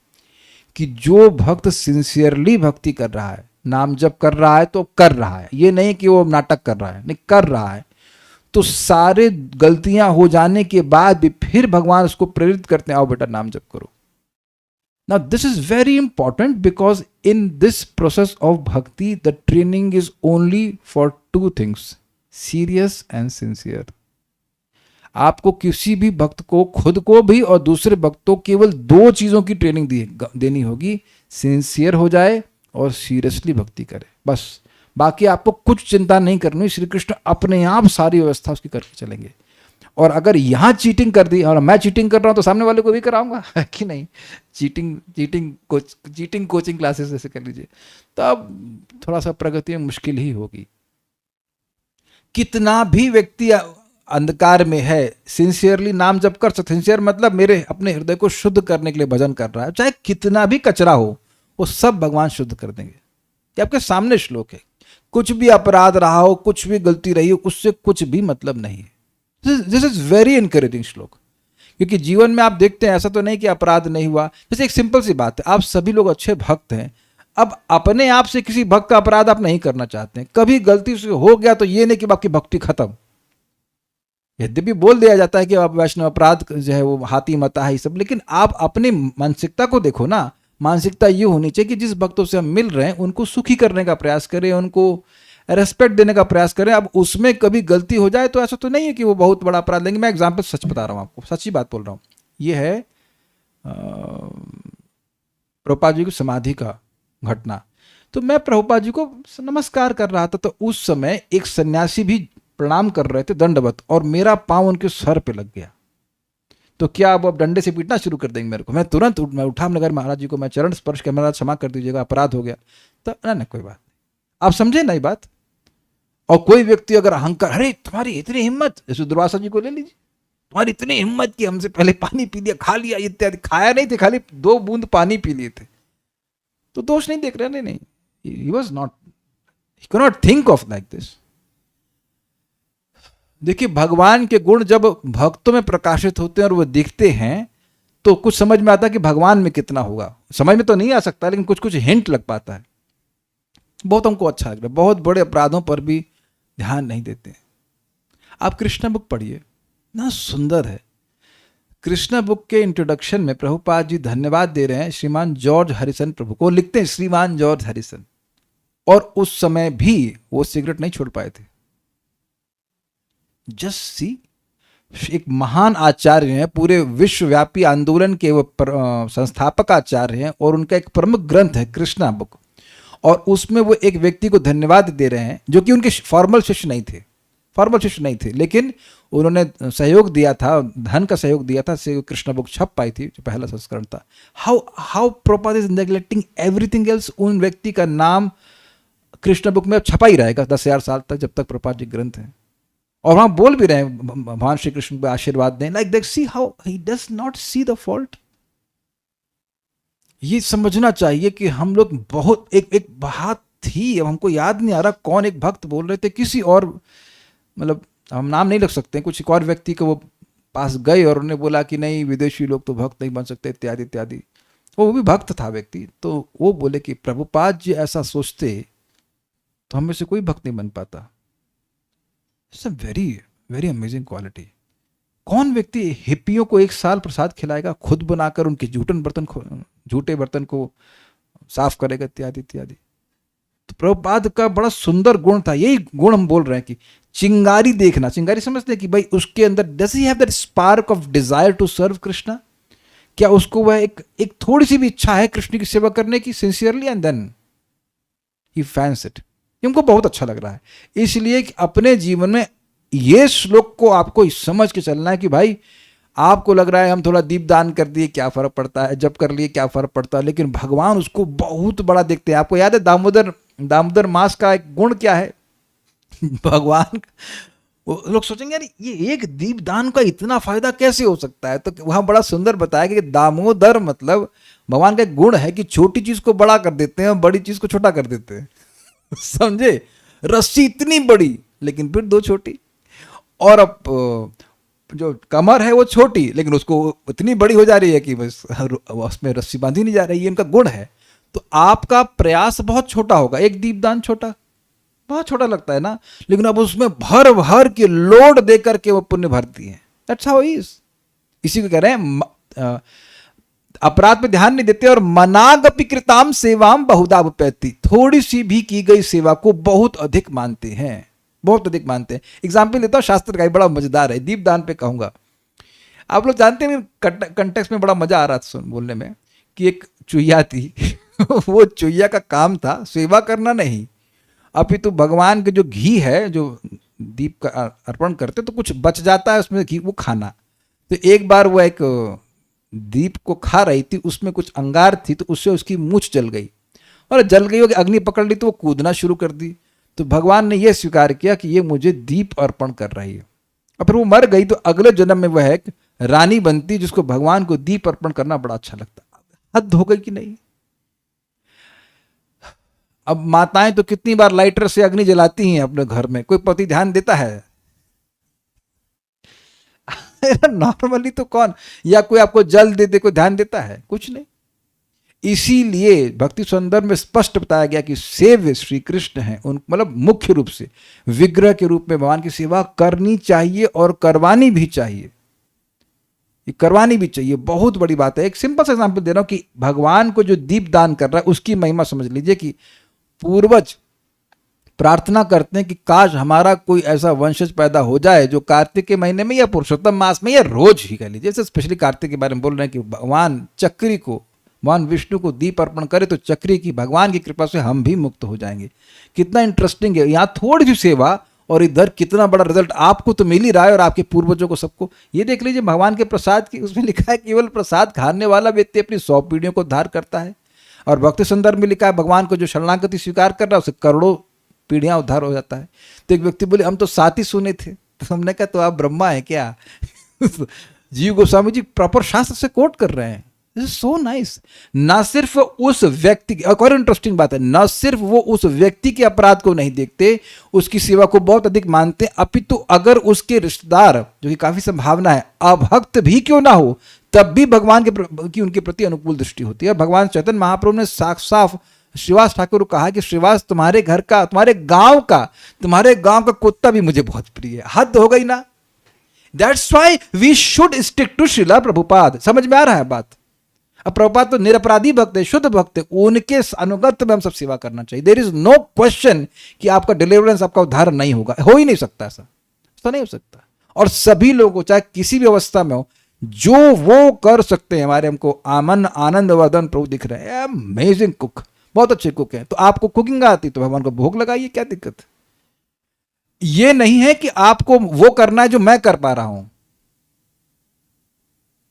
कि जो भक्त सिंसियरली भक्ति कर रहा है, नाम जप कर रहा है तो कर रहा है, ये नहीं कि वो नाटक कर रहा है, नहीं कर रहा है, तो सारे गलतियां हो जाने के बाद भी फिर भगवान उसको प्रेरित करते हैं, आओ बेटा नाम जप करो। Now this is very important because in this process of bhakti the training is only for two things, serious and sincere. आपको किसी भी भक्त को, खुद को भी और दूसरे भक्तों, केवल दो चीजों की ट्रेनिंग देनी होगी, सिंसियर हो जाए और सीरियसली भक्ति करे, बस। बाकी आपको कुछ चिंता नहीं करनी, श्री कृष्ण अपने आप सारी व्यवस्था उसकी करके चलेंगे। और अगर यहाँ चीटिंग कर दी, और मैं चीटिंग कर रहा हूँ तो सामने वाले को भी कराऊंगा कि नहीं, चीटिंग कोचिंग क्लासेस जैसे कर लीजिए, तब थोड़ा सा प्रगति में मुश्किल ही होगी। कितना भी व्यक्ति अंधकार में है, सिंसियरली नाम जप कर सकते, सिंसियर मतलब मेरे अपने हृदय को शुद्ध करने के लिए भजन कर रहा है, चाहे कितना भी कचरा हो वो सब भगवान शुद्ध कर देंगे। ये आपके सामने श्लोक है। कुछ भी अपराध रहा हो, कुछ भी गलती रही हो, उससे कुछ भी मतलब नहीं है। दिस इज वेरी इनकरेजिंग श्लोक, क्योंकि जीवन में आप देखते हैं ऐसा तो नहीं कि अपराध नहीं हुआ। जैसे एक सिंपल सी बात है, आप सभी लोग अच्छे भक्त हैं, अब अपने आप से किसी भक्त का अपराध आप नहीं करना चाहते हैं, कभी गलती से हो गया तो ये नहीं कि आपकी भक्ति खत्म। यद्यपि बोल दिया जाता है कि आप वैष्णव अपराध जो है वो हाथी मता है ये सब, लेकिन आप अपनी मानसिकता को देखो ना। मानसिकता ये होनी चाहिए कि जिस भक्तों से हम मिल रहे हैं उनको सुखी करने का प्रयास करें, उनको रेस्पेक्ट देने का प्रयास करें। अब उसमें कभी गलती हो जाए तो ऐसा तो नहीं है कि वो बहुत बड़ा अपराध लेंगे। मैं एग्जाम्पल सच बता रहा हूँ आपको, सच्ची बात बोल रहा हूँ। ये है प्रभुपाद जी की समाधि का घटना। तो मैं प्रभुपाद जी को नमस्कार कर रहा था, तो उस समय एक सन्यासी भी प्रणाम कर रहे थे दंडवत, और मेरा पांव उनके सर पे लग गया। तो क्या अब डंडे से पीटना शुरू कर देंगे मेरे को? मैं तुरंत मैं उठा, मगर महाराज जी को मैं चरण स्पर्श किया, महाराज क्षमा कर दीजिएगा, अपराध हो गया। तो ना कोई बात, आप समझे ना ये बात। और कोई व्यक्ति अगर अहंकार, अरे तुम्हारी इतनी हिम्मत, जैसे दुर्वासा जी को ले लीजिए, तुम्हारी इतनी हिम्मत कि हमसे पहले पानी पी लिया, खा लिया इत्यादि। खाया नहीं थे, खाली 2 बूंद पानी पी लिए थे, तो दोष नहीं देख रहे। नहीं, he was not He cannot think of like this. देखिए, भगवान के गुण जब भक्तों में प्रकाशित होते हैं और वो दिखते हैं तो कुछ समझ में आता है कि भगवान में कितना होगा। समझ में तो नहीं आ सकता, लेकिन कुछ कुछ हिंट लग पाता है। बहुत हमको अच्छा लग रहा है। बहुत बड़े अपराधों पर भी ध्यान नहीं देते हैं। आप कृष्णा बुक पढ़िए ना, सुंदर है। कृष्णा बुक के इंट्रोडक्शन में प्रभुपाद जी धन्यवाद दे रहे हैं श्रीमान जॉर्ज हरिसन प्रभु को। लिखते हैं श्रीमान जॉर्ज हरिसन, और उस समय भी वो सिगरेट नहीं छोड़ पाए थे। जस्ट सी, एक महान आचार्य हैं, पूरे विश्वव्यापी आंदोलन के वो संस्थापक आचार्य हैं, और उनका एक प्रमुख ग्रंथ है कृष्णा बुक, और उसमें वो एक व्यक्ति को धन्यवाद दे रहे हैं जो कि उनके फॉर्मल शिष्य नहीं थे, लेकिन उन्होंने सहयोग दिया था, धन का सहयोग दिया था, से कृष्णा बुक छप पाई थी, जो पहला संस्करण था। How proper is neglecting everything else. उन व्यक्ति का नाम कृष्णा बुक में छपा ही रहेगा 10,000 साल तक, जब तक प्रभुपाद जी ग्रंथ है। और वहां बोल भी रहे हैं भगवान श्री कृष्ण को आशीर्वाद दें, लाइक देख see how he does not see the fault. ये समझना चाहिए कि हम लोग बहुत एक बात थी, अब हमको याद नहीं आ रहा कौन एक भक्त बोल रहे थे, किसी और, मतलब हम नाम नहीं रख सकते, कुछ एक और व्यक्ति को वो पास गए और उन्होंने बोला कि नहीं, विदेशी लोग तो भक्त नहीं बन सकते, इत्यादि इत्यादि। वो भी भक्त था व्यक्ति, तो वो बोले कि प्रभुपाद जी ऐसा सोचते तो हम में से कोई भक्त नहीं बन पाता। It's a very very amazing quality. कौन व्यक्ति हिप्पियों को 1 साल प्रसाद खिलाएगा, खुद बनाकर उनके झूठे बर्तन को साफ करेगा, इत्यादि इत्यादि। तो प्रभुपाद का बड़ा सुंदर गुण था, यही गुण हम बोल रहे हैं कि चिंगारी देखना। चिंगारी समझते हैं कि भाई उसके अंदर does he have that spark of desire to serve Krishna. क्या उसको वह एक थोड़ी सी भी इच्छा है कृष्ण की सेवा करने की sincerely, and then he fans it. हमको बहुत अच्छा लग रहा है। इसलिए कि अपने जीवन में ये श्लोक को आपको समझ के चलना है कि भाई आपको लग रहा है हम थोड़ा दीपदान कर दिए क्या फर्क पड़ता है, जब कर लिए क्या फर्क पड़ता है, लेकिन भगवान उसको बहुत बड़ा देखते हैं। आपको याद है दामोदर मास का एक गुण क्या है? भगवान, लोग सोचेंगे यार ये एक दीपदान का इतना फायदा कैसे हो सकता है, तो वहां बड़ा सुंदर बताया कि दामोदर मतलब भगवान का एक गुण है कि छोटी चीज को बड़ा कर देते हैं और बड़ी चीज को छोटा कर देते हैं। समझे? रस्सी इतनी बड़ी लेकिन फिर 2 छोटी, और अब जो कमर है वो छोटी लेकिन उसको इतनी बड़ी हो जा रही है कि बस उसमें रस्सी बांधी नहीं जा रही। ये इनका गुण है। तो आपका प्रयास बहुत छोटा होगा, एक दीपदान छोटा, बहुत छोटा लगता है ना, लेकिन अब उसमें भर भर के लोड दे करके वो पुण्य भरती है। That's how is. इसी को कह रहे हैं अपराध पे ध्यान नहीं देते और मनागपि कृताम सेवाम बहुधा उपैति। थोड़ी सी भी की गई सेवा को बहुत अधिक मानते हैं, बहुत अधिक मानते हैं। एग्जाम्पल देता हूं शास्त्र का, बड़ा मजेदार है, दीपदान पे कहूंगा। आप लोग जानते हैं कंटेक्स्ट में बड़ा मजा आ रहा था बोलने में कि एक चुईया थी वो चुईया का काम था सेवा करना नहीं, अपितु भगवान के जो घी है जो दीप का अर्पण करते तो कुछ बच जाता है उसमें घी, वो खाना। तो एक बार वो एक दीप को खा रही थी, उसमें कुछ अंगार थी, तो उससे उसकी मूंछ जल गई, और जल गई होगी, अग्नि पकड़ ली तो वो कूदना शुरू कर दी। तो भगवान ने यह स्वीकार किया कि ये मुझे दीप अर्पण कर रही है, और फिर वो मर गई। तो अगले जन्म में वह एक रानी बनती जिसको भगवान को दीप अर्पण करना बड़ा अच्छा लगता। हद हो गई कि नहीं? अब माताएं तो कितनी बार लाइटर से अग्नि जलाती हैं अपने घर में, कोई पति ध्यान देता है? नॉर्मली तो कौन, या कोई आपको जल दे दे कोई ध्यान देता है? कुछ नहीं। इसीलिए भक्ति संदर्भ में स्पष्ट बताया गया कि सेव्य श्री कृष्ण है, उन मतलब मुख्य रूप से विग्रह के रूप में भगवान की सेवा करनी चाहिए और करवानी भी चाहिए। ये करवानी भी चाहिए, बहुत बड़ी बात है। एक सिंपल सा एग्जांपल दे रहा हूं कि भगवान को जो दीप दान कर रहा है उसकी महिमा समझ लीजिए कि पूर्वज प्रार्थना करते हैं कि काश हमारा कोई ऐसा वंशज पैदा हो जाए जो कार्तिक के महीने में या पुरुषोत्तम मास में या रोज ही कह लीजिए, जैसे स्पेशली कार्तिक के बारे में बोल रहे हैं कि भगवान चक्री को, भगवान विष्णु को दीप अर्पण करे तो चक्री की भगवान की कृपा से हम भी मुक्त हो जाएंगे। कितना इंटरेस्टिंग है। यहाँ थोड़ी सी सेवा और इधर कितना बड़ा रिजल्ट आपको तो मिल ही रहा है और आपके पूर्वजों को सबको। ये देख लीजिए भगवान के प्रसाद की, उसमें लिखा है केवल प्रसाद खाने वाला व्यक्ति अपनी 100 पीढ़ियों को उद्धार करता है, और भक्ति संदर्भ में लिखा है भगवान को जो शरणागति स्वीकार कर रहा है उसे करोड़ों पीढ़ियां उद्धार हो जाता है। तो एक व्यक्ति बोले हम तो 7 ही सुने थे, तो हमने कहा तो आप ब्रह्मा है क्या? जीव गोस्वामी जी प्रॉपर शास्त्र से कोट कर रहे हैं। This is so nice. ना सिर्फ उस व्यक्ति की, एक और इंटरेस्टिंग बात है, ना सिर्फ वो उस व्यक्ति के अपराध को नहीं देखते, उसकी सेवा को बहुत अधिक मानते, अपितु अगर उसके रिश्तेदार, जो कि काफी संभावना है, अभक्त भी क्यों ना हो, तब भी भगवान की उनके प्रति अनुकूल दृष्टि होती है। भगवान चैतन्य महाप्रभु ने साफ साफ श्रीवास ठाकुर को कहा कि श्रीवास, तुम्हारे घर का, तुम्हारे गांव का कुत्ता भी मुझे बहुत प्रिय है। हद हो गई ना। That's why we should stick to Srila Prabhupada. समझ में आ रहा है बात? अब प्रभुपाद तो निरपराधी भक्त है, शुद्ध भक्त है, उनके अनुगत में हम सब सेवा करना चाहिए। देयर इज नो क्वेश्चन कि आपका डिलीवरेंस, आपका उद्धार नहीं होगा, हो ही नहीं सकता, ऐसा नहीं हो सकता। और सभी लोगों को, चाहे किसी भी अवस्था में हो, जो वो कर सकते हैं, हमारे हमको आनंद वर्धन प्रभु दिख रहे हैं, अमेजिंग कुक, बहुत अच्छे कुक हैं। तो आपको कुकिंग आती तो भगवान को भोग लगाइए, क्या दिक्कत? ये नहीं है कि आपको वो करना है जो मैं कर पा रहा हूं।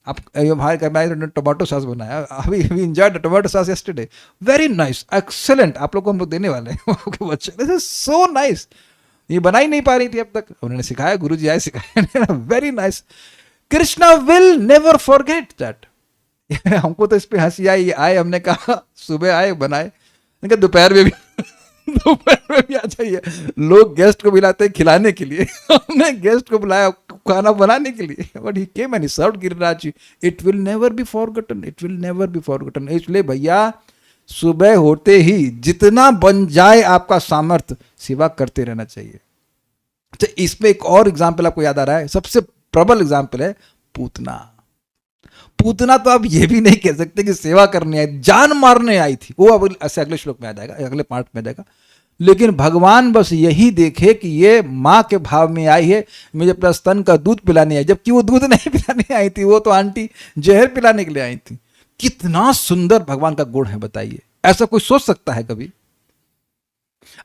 आप भाई टोमेटो सॉस बनाया, अभी enjoyed tomato sauce yesterday, very nice, excellent, आप लोग को हम लोग देने वाले हैं आपके बच्चे, दिस इज सो नाइस। ये बना ही नहीं पा रही थी अब तक, उन्होंने सिखाया, गुरुजी आए सिखाया, very nice. Krishna will never forget that. हमको तो इस पे हंसी आई, आए, हमने कहा सुबह आए बनाए, दोपहर में भी आ जाइए। लोग गेस्ट को बुलाते हैं खिलाने के लिए, हमने गेस्ट को बुलाया खाना बनाने के लिए, but he came and he served Giriraj ji. It will never be forgotten, it will never be forgotten. इसलिए भैया सुबह होते ही जितना बन जाए आपका सामर्थ्य, सेवा करते रहना चाहिए। अच्छा, इसमें एक और एग्जाम्पल आपको याद आ रहा है, सबसे प्रबल एग्जाम्पल है पूतना। पूतना तो आप ये भी नहीं कह सकते कि सेवा करने आई, जान मारने आई थी। वो अब ऐसे अगले श्लोक में आ जाएगा, अगले पार्ट में आ जाएगा। लेकिन भगवान बस यही देखे कि ये माँ के भाव में आई है, मुझे अपना स्तन का दूध पिलाने आई, जबकि वो दूध नहीं पिलाने आई थी, वो तो आंटी जहर पिलाने के लिए आई थी। कितना सुंदर भगवान का गुण है, बताइए। ऐसा कोई सोच सकता है कभी?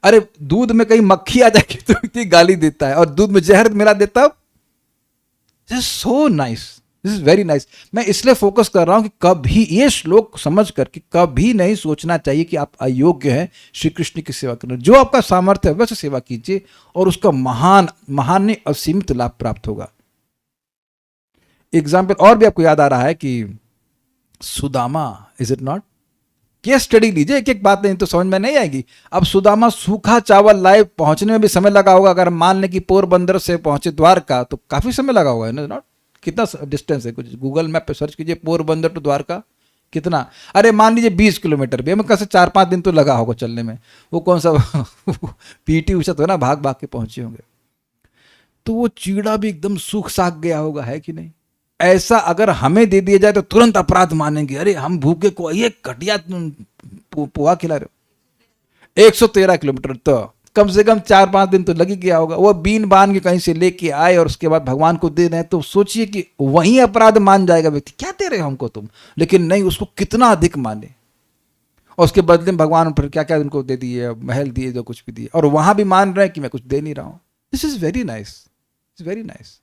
अरे दूध में कहीं मक्खी आ जाएगी तो इतनी गाली देता है, और दूध में जहर मिला देता है। So nice, this is very nice. मैं इसलिए फोकस कर रहा हूं कि कभी ये श्लोक समझ करके कभी नहीं सोचना चाहिए कि आप अयोग्य हैं श्री कृष्ण की सेवा करने। जो आपका सामर्थ्य है वैसे सेवा कीजिए, और उसका महान असीमित लाभ प्राप्त होगा। एग्जाम्पल और भी आपको याद आ रहा है कि Sudama, is it not? Case study लीजिए, एक एक बात नहीं तो समझ में नहीं आएगी। अब सुदामा सूखा चावल लाए, पहुंचने में भी समय लगा होगा। अगर मान लें कि पोरबंदर से पहुंचे द्वारका तो काफी समय लगा होगा, है नॉट? कितना डिस्टेंस है? कुछ गूगल मैप पे सर्च कीजिए, पोरबंदर टू द्वारका कितना। अरे मान लीजिए 20 किलोमीटर भी, हमें कैसे 4-5 दिन तो लगा होगा चलने में। वो कौन सा पीटी उषा तो ना, भाग भाग के पहुंचे होंगे। तो वो चीड़ा भी एकदम सूख साख गया होगा, है कि नहीं? ऐसा अगर हमें दे दिया जाए तो तुरंत अपराध मानेंगे। अरे हम भूखे को ये घटिया पोहा खिला रहे हो। 113 किलोमीटर, तो कम से कम 4-5 दिन तो लग ही गया होगा। वो बीन बान के कहीं से लेके आए और उसके बाद भगवान को दे रहे हैं, तो सोचिए कि वहीं अपराध मान जाएगा व्यक्ति, क्या दे रहे हो हमको तुम। लेकिन नहीं, उसको कितना अधिक माने, और उसके बदले में भगवान फिर क्या क्या उनको दे दिए, महल दिए, जो कुछ भी दिए, और वहां भी मान रहे हैं कि मैं कुछ दे नहीं रहा हूं। This is very nice, very nice.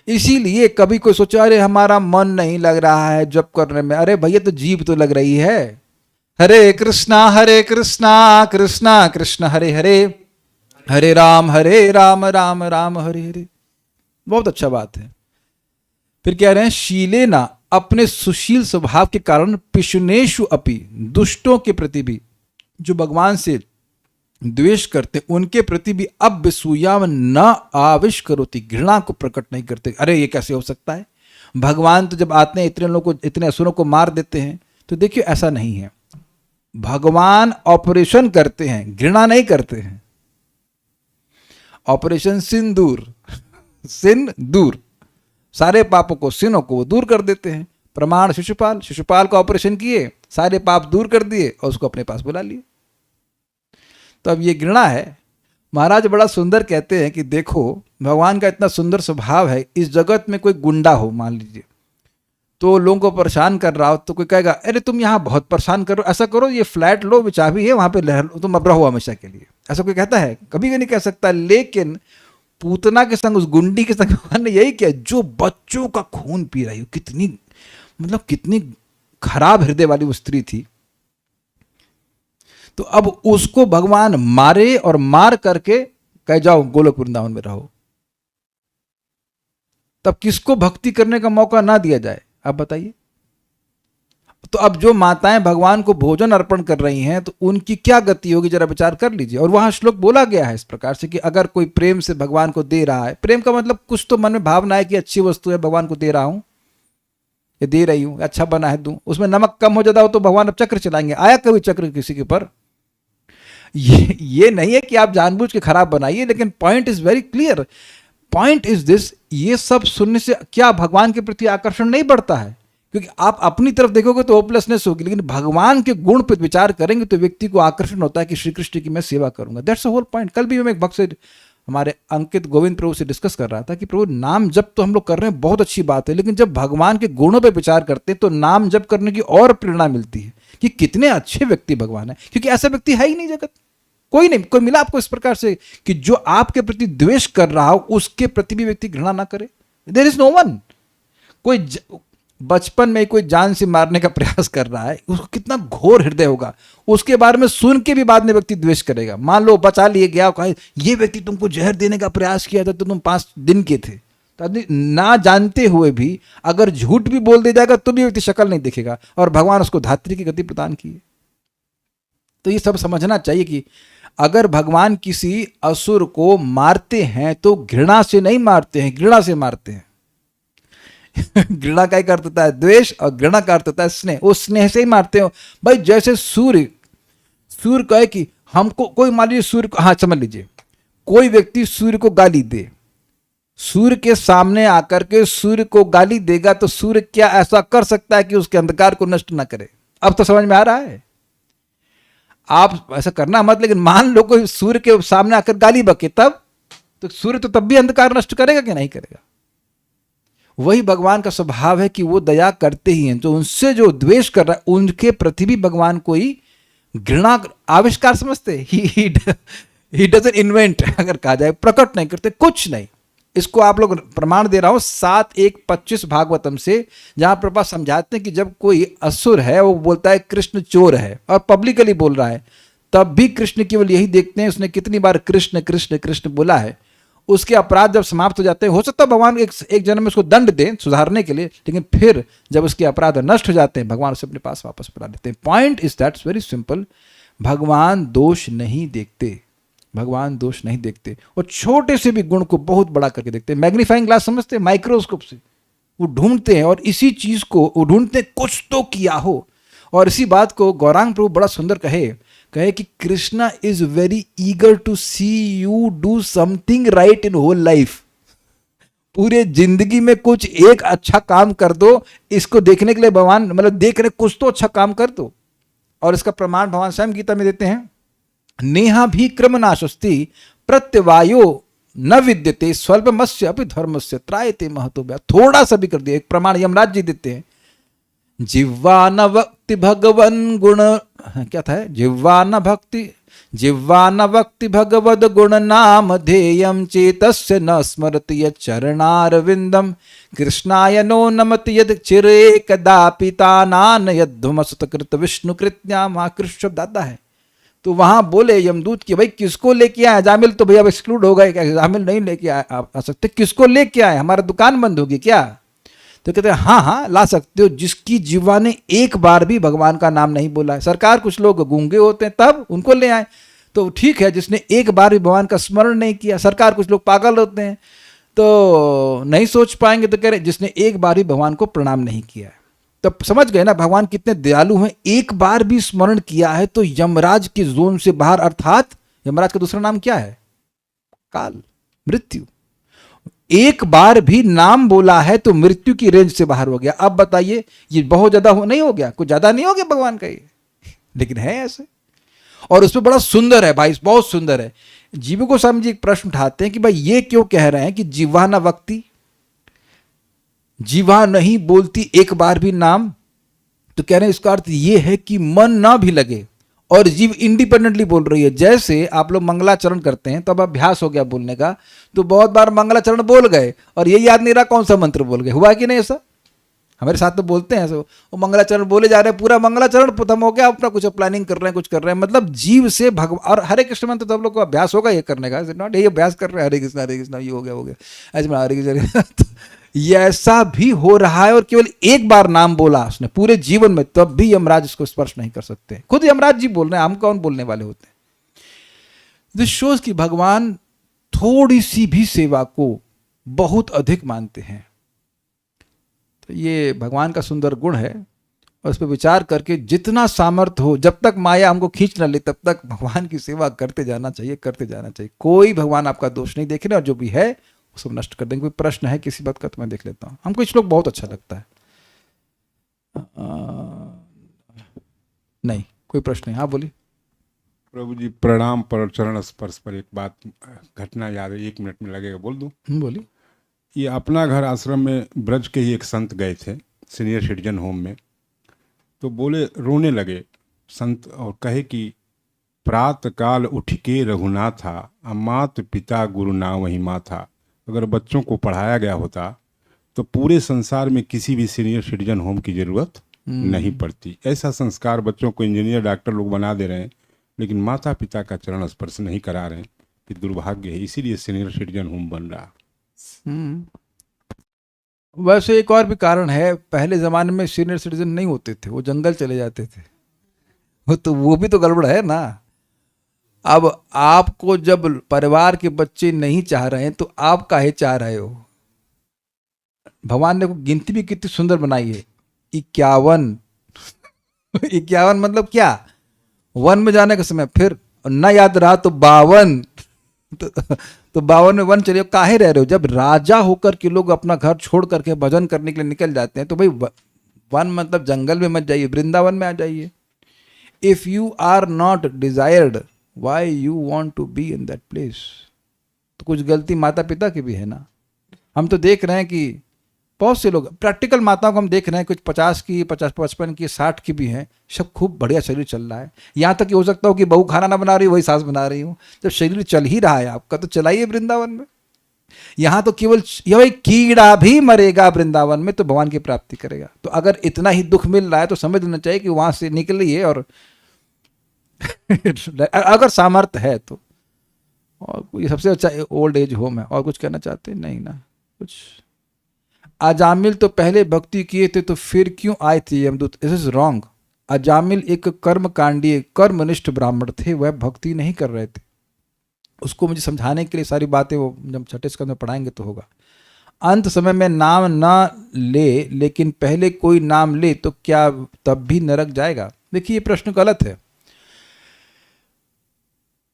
इसीलिए कभी कोई सोचा अरे हमारा मन नहीं लग रहा है जप करने में, अरे भैया तो जीभ तो लग रही है। हरे कृष्णा कृष्णा कृष्ण हरे हरे, हरे राम राम राम हरे हरे। बहुत अच्छा बात है। फिर कह रहे हैं शीलेना, अपने सुशील स्वभाव के कारण, पिशुनेषु अपि, दुष्टों के प्रति भी, जो भगवान से द्वेष करते उनके प्रति भी, अब विसूयाम न आविश करोति, घृणा को प्रकट नहीं करते। अरे ये कैसे हो सकता है? भगवान तो जब आते हैं इतने लोगों को, इतने असुरों को मार देते हैं। तो देखिए ऐसा नहीं है, भगवान ऑपरेशन करते हैं, घृणा नहीं करते हैं। ऑपरेशन सिंदूर, सिंदूर, सारे पापों को, सिनों को दूर कर देते हैं। प्रमाण शिशुपाल का ऑपरेशन किए, सारे पाप दूर कर दिए और उसको अपने पास बुला लिए। तो अब ये घृणा है। महाराज बड़ा सुंदर कहते हैं कि देखो भगवान का इतना सुंदर स्वभाव है, इस जगत में कोई गुंडा हो मान लीजिए, तो लोगों को परेशान कर रहा हो, तो कोई कहेगा अरे तुम यहाँ बहुत परेशान करो, ऐसा करो ये फ्लैट लो, चाबी है वहाँ पे लहर लो, तुम अब रहो हमेशा के लिए। ऐसा कोई कहता है? कभी भी नहीं कह सकता। लेकिन पूतना के संग, उस गुंडी के संग भगवान ने यही किया, जो बच्चों का खून पी रही हो। कितनी मतलब कितनी खराब हृदय वाली वो स्त्री थी। तो अब उसको भगवान मारे और मार करके कह जाओ गोलोक वृंदावन में रहो। तब किसको भक्ति करने का मौका ना दिया जाए? आप बताइए। तो अब जो माताएं भगवान को भोजन अर्पण कर रही हैं तो उनकी क्या गति होगी, जरा विचार कर लीजिए। और वहां श्लोक बोला गया है इस प्रकार से कि अगर कोई प्रेम से भगवान को दे रहा है, प्रेम का मतलब कुछ तो मन में भावना है कि अच्छी वस्तु है, भगवान को दे रहा हूं, ये दे रही हूं, अच्छा बना है दूं, उसमें नमक कम हो जाता हो तो भगवान अब चक्र चलाएंगे। आया कभी चक्र किसी के ऊपर? ये नहीं है कि आप जानबूझ के खराब बनाइए, लेकिन point is very clear. Point is this, ये सब सुनने से क्या भगवान के प्रति आकर्षण नहीं बढ़ता है? क्योंकि आप अपनी तरफ देखोगे तो होपलेसनेस होगी, लेकिन भगवान के गुण पर विचार करेंगे तो व्यक्ति को आकर्षण होता है कि श्री कृष्ण की मैं सेवा करूंगा। That's the whole point. कल भी मैं एक भक्त से, हमारे अंकित गोविंद प्रभु से डिस्कस कर रहा था कि प्रभु नाम जप तो हम लोग कर रहे हैं, बहुत अच्छी बात है, लेकिन जब भगवान के गुणों पर विचार करते हैं तो नाम जप करने की और प्रेरणा मिलती है कि कितने अच्छे व्यक्ति भगवान है। क्योंकि ऐसा व्यक्ति है ही नहीं जगत, कोई नहीं, कोई मिला आपको इस प्रकार से कि जो आपके प्रति द्वेष कर रहा हो उसके प्रति भी व्यक्ति घृणा ना करे? There is no one. कोई बचपन में कोई जान से मारने का प्रयास कर रहा है, उसको कितना घोर हृदय होगा, उसके बारे में सुन के भी बाद में व्यक्ति द्वेष करेगा। मान लो बचा लिए गया, कहा ये व्यक्ति तुमको जहर देने का प्रयास किया था तो तुम 5 दिन के थे, तो आदमी ना जानते हुए भी अगर झूठ भी बोल दे जाएगा तो भी व्यक्ति शक्ल नहीं दिखेगा, और भगवान उसको धात्री की गति प्रदान की है। तो ये सब समझना चाहिए कि अगर भगवान किसी असुर को मारते हैं तो घृणा से नहीं मारते हैं, घृणा से मारते हैं। घृणा का अर्थ होता है द्वेष, और घृणा का अर्थ होता है स्नेह। उस स्नेह से ही मारते हो भाई। जैसे सूर्य कहे कि हमको, कोई मान लीजिए सूर्य को, हाँ समझ लीजिए, कोई व्यक्ति सूर्य को गाली दे, सूर्य के सामने आकर के सूर्य को गाली देगा तो सूर्य क्या ऐसा कर सकता है कि उसके अंधकार को नष्ट ना करे? अब तो समझ में आ रहा है। आप ऐसा करना मत, लेकिन मान लो कोई सूर्य के सामने आकर गाली बके, तब तो सूर्य तो तब भी अंधकार नष्ट करेगा कि नहीं करेगा? वही भगवान का स्वभाव है कि वो दया करते ही हैं। तो उनसे जो द्वेष कर रहा है उनके प्रति भी भगवान कोई घृणा आविष्कार समझते, ही डजंट इन्वेंट, अगर कहा जाए प्रकट नहीं करते, कुछ नहीं। इसको आप लोग प्रमाण दे रहा हूं 7:1-25 भागवतम से, जहां प्रभुपाद समझाते हैं कि जब कोई असुर है वो बोलता है कृष्ण चोर है और पब्लिकली बोल रहा है, तब भी कृष्ण केवल यही देखते हैं उसने कितनी बार कृष्ण कृष्ण कृष्ण बोला है। उसके अपराध जब समाप्त हो जाते हैं, हो सकता है भगवान एक जन्म में उसको दंड दें सुधारने के लिए, लेकिन फिर जब उसके अपराध नष्ट हो जाते हैं भगवान उसे अपने पास वापस बुला लेते हैं। Point is that's very simple. भगवान दोष नहीं देखते, भगवान दोष नहीं देखते, और छोटे से भी गुण को बहुत बड़ा करके देखते हैं। मैग्नीफाइंग ग्लास समझते हैं, माइक्रोस्कोप से वो ढूंढते हैं, और इसी चीज को वो ढूंढते हैं कुछ तो किया हो। और इसी बात को गौरांग प्रभु बड़ा सुंदर कहे कि Krishna is very eager to see you do something right in whole life. पूरे जिंदगी में कुछ एक अच्छा काम कर दो, इसको देखने के लिए भगवान मतलब देख रहे कुछ तो अच्छा काम कर दो। और इसका प्रमाण भगवान स्वयं गीता में देते हैं, नेहा भी क्रम नाशस्ति प्रत्यवायो न विद्यते स्वल्पमस्य अपि धर्मस्य त्रायते महतो व्या। थोड़ा सा भी कर दिया, एक प्रमाण यमराज जी देते हैं, जिह्वा न भक्ति भगवन गुण, क्या था, जिह्वा न भक्ति भगवद गुण नाम ध्येयम चेतस्य न स्मरति यच्चरणारविंदम कृष्णाय नो नमति यद चिरे कदापि तानान यद्धुमसुतकृत विष्णु कृत्याम। कृष्ण शब्द आता है। तो वहां बोले यमदूत कि भाई किसको लेके आए? जामिल तो भैया एक्सक्लूड हो गए, क्या जामिल नहीं लेके आ सकते? किसको लेके आए? हमारा दुकान बंद होगी क्या? तो कहते हैं हाँ ला सकते हो, जिसकी जिह्वा ने एक बार भी भगवान का नाम नहीं बोला है। सरकार कुछ लोग गूंगे होते हैं तब उनको ले आए, तो ठीक है, जिसने एक बार भी भगवान का स्मरण नहीं किया। सरकार कुछ लोग पागल होते हैं तो नहीं सोच पाएंगे, तो कह रहे जिसने एक बार भी भगवान को प्रणाम नहीं किया है। तब समझ गए ना भगवान कितने दयालु हैं। एक बार भी स्मरण किया है तो यमराज के जोन से बाहर, अर्थात यमराज का दूसरा नाम क्या है? काल, मृत्यु। एक बार भी नाम बोला है तो मृत्यु की रेंज से बाहर हो गया। अब बताइए ये बहुत ज्यादा नहीं हो गया? कुछ ज्यादा नहीं हो गया भगवान का ये, लेकिन है ऐसे। और उसमें बड़ा सुंदर है भाई, बहुत सुंदर है। जीव को समझिए, एक प्रश्न उठाते हैं कि भाई ये क्यों कह रहे हैं कि जिह्वा न वक्ति, जिह्वा नहीं बोलती एक बार भी नाम? तो कह रहे हैं इसका अर्थ ये है कि मन ना भी लगे और जीव इंडिपेंडेंटली बोल रही है। जैसे आप लोग मंगलाचरण करते हैं तो अब अभ्यास हो गया बोलने का, तो बहुत बार मंगलाचरण बोल गए और ये याद नहीं रहा कौन सा मंत्र बोल गए। हुआ कि नहीं ऐसा? हमारे साथ तो बोलते हैं, वो मंगलाचरण बोले जा रहे हैं, पूरा मंगलाचरण खत्म हो गया, अपना कुछ प्लानिंग कर रहे हैं, कुछ कर रहे हैं। मतलब जीव से भगवान, और हरे कृष्ण मंत्र तो आप लोग को अभ्यास होगा ये करने का, नॉट ये अभ्यास कर रहे हैं हरे कृष्ण ये हो गया ऐसे में हरे कृष्ण ये ऐसा भी हो रहा है और केवल एक बार नाम बोला उसने पूरे जीवन में, तब भी यमराज इसको स्पर्श नहीं कर सकते। खुद यमराज जी बोल रहे हैं, हम कौन बोलने वाले होते हैं। दिस शोज कि भगवान थोड़ी सी भी सेवा को बहुत अधिक मानते हैं। तो ये भगवान का सुंदर गुण है और उस पर विचार करके जितना सामर्थ्य हो, जब तक माया हमको खींच न ले तब तक भगवान की सेवा करते जाना चाहिए, करते जाना चाहिए। कोई भगवान आपका दोष नहीं देख रहे और जो भी है वो सब नष्ट कर देंगे। कोई प्रश्न है किसी बात का तो मैं देख लेता हूँ। हमको श्लोक बहुत अच्छा लगता है। नहीं कोई प्रश्न नहीं। हाँ बोलिए। प्रभु जी प्रणाम पर चरण स्पर्श पर एक बात घटना याद है, 1 मिनट में लगेगा, बोल दूं? बोलिए। ये अपना घर आश्रम में ब्रज के ही एक संत गए थे सीनियर सिटीजन होम में, तो बोले, रोने लगे संत और कहे कि प्रात काल उठ के रघुनाथा, मात पिता गुरु ना वही माथा। अगर बच्चों को पढ़ाया गया होता तो पूरे संसार में किसी भी सीनियर सिटीजन होम की जरूरत नहीं पड़ती। ऐसा संस्कार बच्चों को इंजीनियर डॉक्टर लोग बना दे रहे हैं, लेकिन माता पिता का चरण स्पर्श नहीं करा रहे हैं। ये दुर्भाग्य है, इसीलिए सीनियर सिटीजन होम बन रहा। वैसे एक और भी कारण है, पहले जमाने में सीनियर सिटीजन नहीं होते थे, वो जंगल चले जाते थे। वो भी तो गड़बड़ है ना। अब आपको जब परिवार के बच्चे नहीं चाह रहे हैं तो आप काहे चाह रहे हो। भगवान ने गिनती भी कितनी सुंदर बनाई है, 51। 51 मतलब क्या, वन में जाने का समय, फिर न याद रहा तो 52। तो 52 में 1 चलिए, काहे रह रहे हो। जब राजा होकर के लोग अपना घर छोड़ करके भजन करने के लिए निकल जाते हैं तो भाई वन मतलब जंगल में मत जाइए, वृंदावन में आ जाइए। If you are not desired why you want to be in that place. तो कुछ गलती माता पिता की भी है ना। हम तो देख रहे हैं कि बहुत से लोग प्रैक्टिकल माताओं को हम देख रहे हैं, कुछ 50 की, 55 की, 60 की भी हैं, सब खूब बढ़िया शरीर चल रहा है। यहाँ तक कि हो सकता हो कि बहू खाना ना बना रही, वही सास बना रही हूँ। जब शरीर चल ही रहा है आपका तो चलाइए वृंदावन में। यहाँ तो केवल यह कीड़ा भी मरेगा वृंदावन में तो भगवान की प्राप्ति करेगा। तो अगर इतना ही दुख मिल रहा है तो समझ लेना चाहिए कि वहां से निकलिए और अगर सामर्थ्य है तो। और ये सबसे अच्छा ओल्ड एज होम है। और कुछ कहना चाहते नहीं ना कुछ। अजामिल तो पहले भक्ति किए थे तो फिर क्यों आए थे यमदूत। This is wrong. अजामिल एक कर्मकांडीय कर्मनिष्ठ ब्राह्मण थे, वह भक्ति नहीं कर रहे थे। उसको मुझे समझाने के लिए सारी बातें वो जब छठे स्कंद में पढ़ाएंगे तो होगा। अंत समय में नाम ना ले, लेकिन पहले कोई नाम ले तो क्या तब भी नरक जाएगा। देखिए ये प्रश्न गलत है।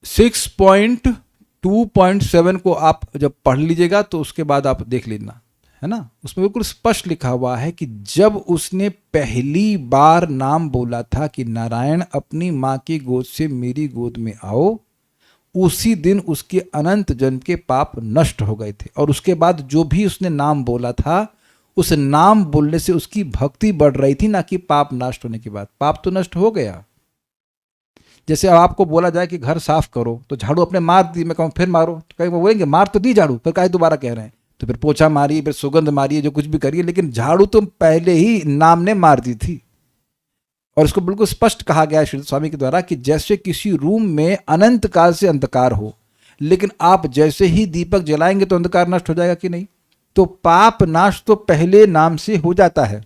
6.2.7 को आप जब पढ़ लीजिएगा तो उसके बाद आप देख लेना, है ना। उसमें बिल्कुल स्पष्ट लिखा हुआ है कि जब उसने पहली बार नाम बोला था कि नारायण अपनी माँ की गोद से मेरी गोद में आओ, उसी दिन उसके अनंत जन्म के पाप नष्ट हो गए थे। और उसके बाद जो भी उसने नाम बोला था, उस नाम बोलने से उसकी भक्ति बढ़ रही थी, ना कि पाप नष्ट होने के बाद। पाप तो नष्ट हो गया। जैसे अब आपको बोला जाए कि घर साफ करो तो झाड़ू अपने मार दी, मैं कहूँ फिर मारो तो कहीं वो बोलेंगे मार तो दी झाड़ू, फिर काहे दोबारा कह रहे हैं। तो फिर पोछा मारिए, फिर सुगंध मारिए, जो कुछ भी करिए, लेकिन झाड़ू तो पहले ही नाम ने मार दी थी। और इसको बिल्कुल स्पष्ट कहा गया है श्री स्वामी के द्वारा कि जैसे किसी रूम में अनंत काल से अंधकार हो, लेकिन आप जैसे ही दीपक जलाएंगे तो अंधकार नष्ट हो जाएगा कि नहीं। तो पाप नाश तो पहले नाम से हो जाता है,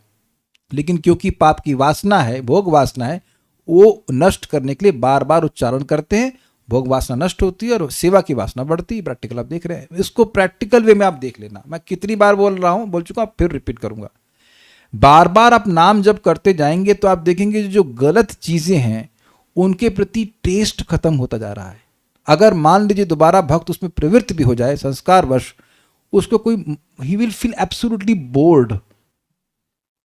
लेकिन क्योंकि पाप की वासना है, भोग वासना है, वो नष्ट करने के लिए बार बार उच्चारण करते हैं। भोग वासना नष्ट होती है और सेवा की वासना बढ़ती है। प्रैक्टिकल आप देख रहे हैं। इसको प्रैक्टिकल वे में आप देख लेना। मैं कितनी बार बोल रहा हूं, बोल चुका, फिर रिपीट करूंगा। बार बार आप नाम जब करते जाएंगे तो आप देखेंगे जो गलत चीजें हैं उनके प्रति टेस्ट खत्म होता जा रहा है। अगर मान लीजिए दोबारा भक्त उसमें प्रवृत्त भी हो जाए संस्कारवश, उसको कोई he will feel absolutely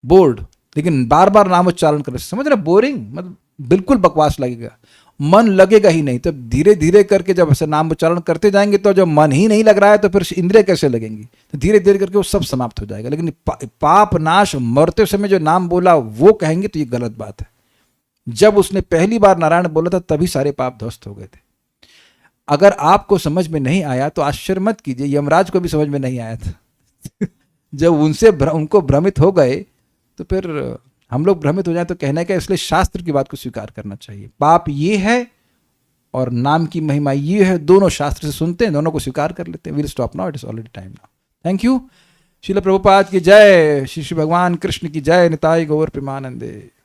board. लेकिन बार बार नाम उच्चारण करने से समझ रहे, बोरिंग मतलब बिल्कुल बकवास लगेगा, मन लगेगा ही नहीं। तब धीरे धीरे करके जब ऐसे नाम उच्चारण करते जाएंगे तो जब मन ही नहीं लग रहा है तो फिर इंद्रिय कैसे लगेंगी। तो धीरे धीरे करके वो सब समाप्त हो जाएगा। लेकिन पाप नाश मरते समय जो नाम बोला वो कहेंगे तो ये गलत बात है। जब उसने पहली बार नारायण बोला था तभी सारे पाप ध्वस्त हो गए थे। अगर आपको समझ में नहीं आया तो आश्चर्य मत कीजिए, यमराज को भी समझ में नहीं आया था। जब उनको भ्रमित हो गए तो फिर हम लोग भ्रमित हो जाए तो कहने का, इसलिए शास्त्र की बात को स्वीकार करना चाहिए। पाप ये है और नाम की महिमा ये है, दोनों शास्त्र से सुनते हैं, दोनों को स्वीकार कर लेते हैं। Will stop now, it is already time now. Thank you. Srila Prabhupada की जय, श्री श्री भगवान कृष्ण की जय, निताई गौर प्रेमानंदे।